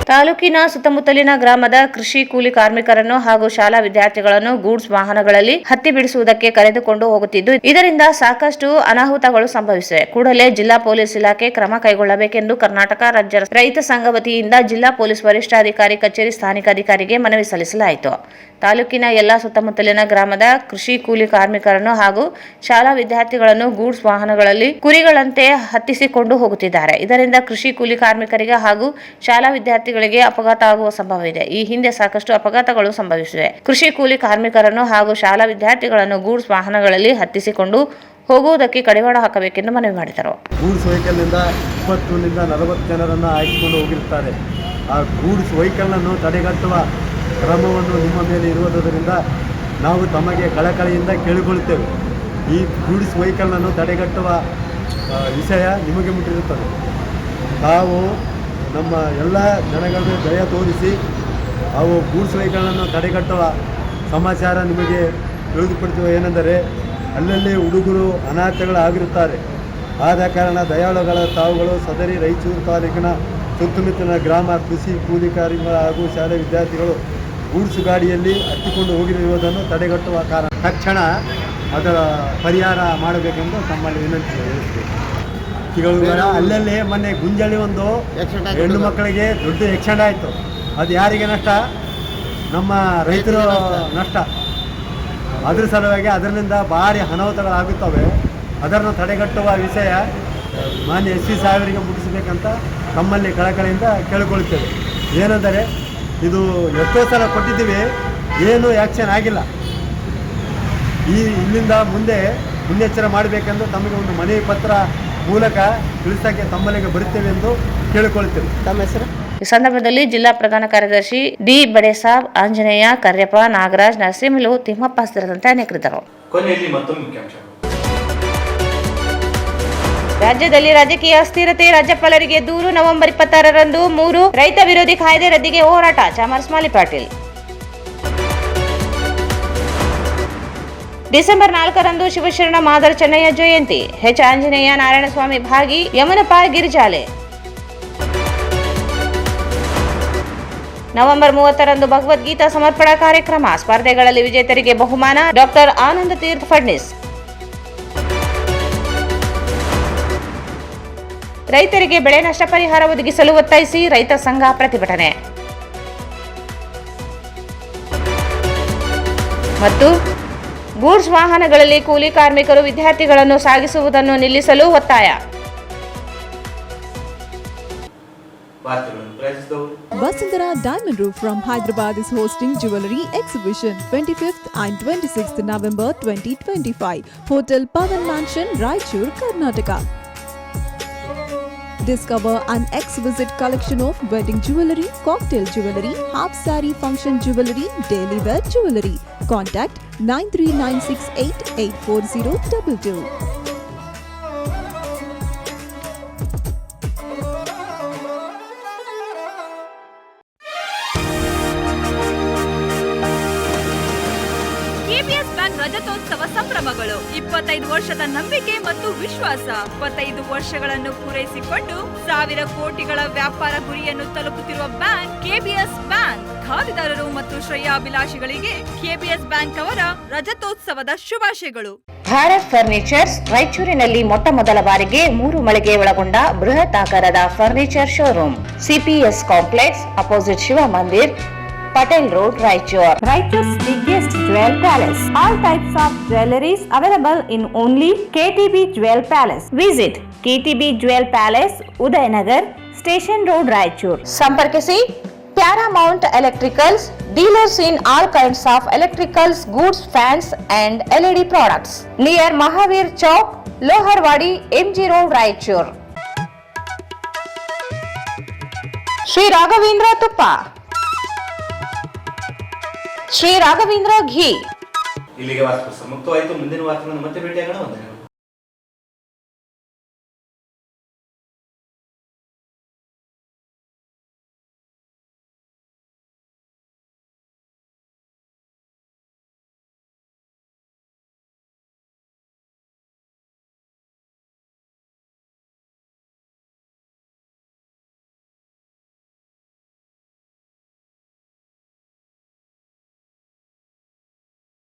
ತಾಲೂಕಿನ ಸುತ್ತಮುತ್ತಲಿನ ಗ್ರಾಮದ ಕೃಷಿ ಕೂಲಿ ಕಾರ್ಮಿಕರನ್ನು ಹಾಗೂ ಶಾಲಾ ವಿದ್ಯಾರ್ಥಿಗಳನ್ನು ಗೂಡ್ಸ್ ವಾಹನಗಳಲ್ಲಿ ಹತ್ತಿ ಬಿಡಿಸುವುದಕ್ಕೆ ಕರೆದುಕೊಂಡು ಹೋಗುತ್ತಿದ್ದು, ಇದರಿಂದ ಸಾಕಷ್ಟು ಅನಾಹುತಗಳು ಸಂಭವಿಸಿವೆ. ಕೂಡಲೇ ಜಿಲ್ಲಾ ಪೊಲೀಸ್ ಇಲಾಖೆ ಕ್ರಮ ಕೈಗೊಳ್ಳಬೇಕೆಂದು ಕರ್ನಾಟಕ ರಾಜ್ಯ ರೈತ ಸಂಘ ವತಿಯಿಂದ ಜಿಲ್ಲಾ ಪೊಲೀಸ್ ವರಿಷ್ಠಾಧಿಕಾರಿ ಕಚೇರಿ ಸ್ಥಾನಿಕ ಅಧಿಕಾರಿಗೆ ಮನವಿ ಸಲ್ಲಿಸಲಾಯಿತು. ತಾಲೂಕಿನ ಎಲ್ಲಾ ಸುತ್ತಮುತ್ತಲಿನ ಗ್ರಾಮದ ಕೃಷಿ ಕೂಲಿ ಕಾರ್ಮಿಕರನ್ನು ಹಾಗೂ ಶಾಲಾ ವಿದ್ಯಾರ್ಥಿಗಳನ್ನು ಗೂಡ್ಸ್ ವಾಹನಗಳಲ್ಲಿ ಕುರಿಗಳಂತೆ ಹತ್ತಿಸಿಕೊಂಡು ಹೋಗುತ್ತಿದ್ದಾರೆ. ಇದರಿಂದ ಕೃಷಿ ಕೂಲಿ ಕಾರ್ಮಿಕರಿಗೆ ಹಾಗೂ ಶಾಲಾ ವಿದ್ಯಾರ್ಥಿಗಳಿಗೆ ಅಪಘಾತ ಆಗುವ ಸಂಭವವಿದೆ. ಈ ಹಿಂದೆ ಸಾಕಷ್ಟು ಅಪಘಾತಗಳು ಸಂಭವಿಸಿವೆ. ಕೃಷಿ ಕೂಲಿ ಕಾರ್ಮಿಕರನ್ನು ಹಾಗೂ ಶಾಲಾ ವಿದ್ಯಾರ್ಥಿಗಳನ್ನು ಗೂಡ್ಸ್ ವಾಹನಗಳಲ್ಲಿ ಹತ್ತಿಸಿಕೊಂಡು ಹೋಗುವುದಕ್ಕೆ ಕಡಿವಾಣ ಹಾಕಬೇಕೆಂದು ಮನವಿ ಮಾಡಿದರು. ಗೂಡ್ಸ್ ವೆಹಿಕಲ್ನಿಂದ 20ರಿಂದ 40 ಜನರನ್ನು ಆಯ್ದುಕೊಂಡು ಹೋಗಿರುತ್ತಾರೆ. ಆ ಗೂಡ್ಸ್ ವೆಹಿಕಲ್ನನ್ನು ತಡೆಗಟ್ಟುವ ಕ್ರಮವನ್ನು ನಿಮ್ಮ ಮೇಲೆ ಇರುವುದರಿಂದ ನಾವು ತಮಗೆ ಕಳಕಳಿಯಿಂದ ಕೇಳಿಕೊಳ್ಳುತ್ತೇವೆ. ಈ ಗೂಡ್ಸ್ ವೆಹಿಕಲ್ನನ್ನು ತಡೆಗಟ್ಟುವ ವಿಷಯ ನಿಮಗೆ ಮುಟ್ಟಿರುತ್ತದೆ. ತಾವು ನಮ್ಮ ಎಲ್ಲ ಜನಗಳಿಗೆ ದಯ ತೋರಿಸಿ ಅವು ಗೂಡ್ಸ್ ವೆಹಿಕಲ್ನನ್ನು ತಡೆಗಟ್ಟುವ ಸಮಾಚಾರ ನಿಮಗೆ ತಿಳಿದುಪಡಿಸುವ ಏನೆಂದರೆ, ಅಲ್ಲಲ್ಲಿ ಹುಡುಗರು ಅನಾಥಗಳಾಗಿರುತ್ತಾರೆ. ಆದ ಕಾರಣ ದಯಾಳುಗಳ ತಾವುಗಳು ಸದರಿ ರಾಯಚೂರು ತಾಲೂಕಿನ ಸುತ್ತಮುತ್ತಲಿನ ಗ್ರಾಮ ಕೃಷಿ ಕೂಲಿ ಕಾರ್ಮಿಕರು ಹಾಗೂ ಶಾಲೆ ವಿದ್ಯಾರ್ಥಿಗಳು ಗೂಡ್ಸ್ ಗಾಡಿಯಲ್ಲಿ ಹತ್ತಿಕೊಂಡು ಹೋಗಿರುವುದನ್ನು ತಡೆಗಟ್ಟುವ ಕಾರಣ ತಕ್ಷಣ ಅದರ ಪರಿಹಾರ ಮಾಡಬೇಕೆಂದು ತಮ್ಮಲ್ಲಿ ವಿನಂತಿ ತಿಳಿಸುತ್ತೇವೆ. ಅಲ್ಲಲ್ಲಿ ಮೊನ್ನೆ ಗುಂಜಳಿ ಒಂದು ಹೆಣ್ಣು ಮಕ್ಕಳಿಗೆ ದೊಡ್ಡ ಆಕ್ಸಿಡೆಂಟ್ ಆಯಿತು. ಅದು ಯಾರಿಗೆ ನಷ್ಟ? ನಮ್ಮ ರೈತರು ನಷ್ಟ. ಅದ್ರ ಸಲುವಾಗಿ ಅದರಿಂದ ಭಾರಿ ಅನಾಹುತಗಳಾಗುತ್ತವೆ. ಅದನ್ನು ತಡೆಗಟ್ಟುವ ವಿಷಯ ಮಾನ್ಯ SP ಸಾಹೇಬರಿಗೆ ಮುಟ್ಟಿಸಬೇಕಂತ ತಮ್ಮಲ್ಲಿ ಕಳಕಳಿಯಿಂದ ಕೇಳಿಕೊಳ್ಳುತ್ತೇವೆ. ಏನೆಂದರೆ, ಇದು ಎಷ್ಟೋ ಸಲ ಕೊಟ್ಟಿದ್ದೀವಿ, ಏನೂ ಆ್ಯಕ್ಷನ್ ಆಗಿಲ್ಲ. ಇಲ್ಲಿಂದ ಮುಂದೆ ಮುನ್ನೆಚ್ಚರ ಮಾಡಬೇಕೆಂದು ತಮಗೆ ಒಂದು ಮನವಿ ಪತ್ರ ಮೂಲಕ ತಿಳಿಸಕ್ಕೆ ತಮ್ಮಲ್ಲಿಗೆ ಬರುತ್ತೇವೆ ಎಂದು ಕೇಳಿಕೊಳ್ಳುತ್ತೇವೆ. ತಮ್ಮ ಹೆಸರು? ಈ ಸಂದರ್ಭದಲ್ಲಿ ಜಿಲ್ಲಾ ಪ್ರಧಾನ ಕಾರ್ಯದರ್ಶಿ ಡಿ ಬಡೇಸಾಬ್, ಆಂಜನೇಯ, ಕರ್ಯಪ್ಪ, ನಾಗರಾಜ್, ನರಸಿಂಹಲು, ತಿಮ್ಮಪ್ಪ ಸೇರಿದಂತೆ ಅನೇಕರಿದ್ದರು. ಕೊನೆಯಲ್ಲಿ ಮತ್ತೊಮ್ಮೆ ಮುಖ್ಯಾಂಶಗಳು. ರಾಜ್ಯದಲ್ಲಿ ರಾಜಕೀಯ ಅಸ್ಥಿರತೆ, ರಾಜ್ಯಪಾಲರಿಗೆ ದೂರು. ನವೆಂಬರ್ 26ರಂದು 3 ರೈತ ವಿರೋಧಿ ಕಾಯ್ದೆ ರದ್ದಿಗೆ ಹೋರಾಟ. ಚಾಮರಸ್ಮಾಲಿ ಪಾಟೀಲ್. ಡಿಸೆಂಬರ್ 4ರಂದು ಶಿವಶರಣ ಮಾದರ್ ಚೆನ್ನಯ್ಯ ಜಯಂತಿ. H. ಆಂಜನೇಯ, ನಾರಾಯಣಸ್ವಾಮಿ ಭಾಗಿ. ಯಮನಪ್ಪ ಗಿರಿಜಾಲೆ. ನವೆಂಬರ್ 30ರಂದು ಭಗವದ್ಗೀತಾ ಸಮರ್ಪಣಾ ಕಾರ್ಯಕ್ರಮ. ಸ್ಪರ್ಧೆಗಳಲ್ಲಿ ವಿಜೇತರಿಗೆ ಬಹುಮಾನ. ಡಾಕ್ಟರ್ ಆನಂದ ತೀರ್ಥ ಫಡ್ನಿಸ್. ರೈತರಿಗೆ ಬೆಳೆ ನಷ್ಟ ಪರಿಹಾರ ಒದಗಿಸಲು ಒತ್ತಾಯಿಸಿ ರೈತ ಸಂಘ ಪ್ರತಿಭಟನೆ. ಮತ್ತು ಗೂಡ್ಸ್ ವಾಹನಗಳಲ್ಲಿ ಕೂಲಿ ಕಾರ್ಮಿಕರು ವಿದ್ಯಾರ್ಥಿಗಳನ್ನು ಸಾಗಿಸುವುದನ್ನು ನಿಲ್ಲಿಸಲು ಒತ್ತಾಯ. Vasundhara Diamond Roof from Hyderabad is hosting Jewelry Exhibition 25th and 26th November 2025. Hotel Pavan Mansion, Raichur, Karnataka. Discover an exquisite collection of wedding jewelry, cocktail jewelry, half saree function jewelry, daily wear jewelry. Contact 9396884022. KPS bank ರಜತೋತ್ಸವ ಸಂಭ್ರಮಗಳು. 25 ವರ್ಷದ ನಂಬಿಕೆ ಮತ್ತು ವಿಶ್ವಾಸ. 25 ವರ್ಷಗಳನ್ನು ಪೂರೈಸಿಕೊಂಡು 1000 ಕೋಟಿಗಳ ವ್ಯಾಪಾರ ಗುರಿಯನ್ನು ತಲುಪುತ್ತಿರುವ bank KBS bank. ಖಾತೆದಾರರು ಮತ್ತು ಶ್ರೇಯಾಭಿಲಾಷಿಗಳಿಗೆ ಕೆಬಿಎಸ್ ಬ್ಯಾಂಕ್ ಅವರ ರಜತೋತ್ಸವದ ಶುಭಾಶಯಗಳು. ಭಾರತ್ ಫರ್ನಿಚರ್ಸ್ ರಾಯಚೂರಿನಲ್ಲಿ ಮೊಟ್ಟ ಮೊದಲ ಬಾರಿಗೆ 3 ಮಳಿಗೆ ಒಳಗೊಂಡ ಬೃಹತ್ ಆಕಾರದ furniture showroom. CPS complex, opposite Shiva Mandir, Patel Road, Raichur. Raichur's biggest jewel palace. All types of jewelries available in only KTB Jewel Palace. Visit KTB Jewel Palace, Udayanagar, Station Road, Raichur. ಸಂಪರ್ಕಿಸಿ Paramount Electricals, dealers in all kinds of electricals, goods, fans and LED products. Near Mahavir Chowk, Loharwadi, MG Road, Raichur. Sri Raghavendra Tuppa, Sri Raghavendra ghee. ಇಲ್ಲಿಗೆ ವಾರ್ತೆ ಮುಕ್ತವಾಯಿತು. ಮುಂದಿನ ವಾರ್ತೆಗಳನ್ನು ಮತ್ತೆ ಭೇಟಿಯಾಗೋಣ. ವಂದನೆಗಳು.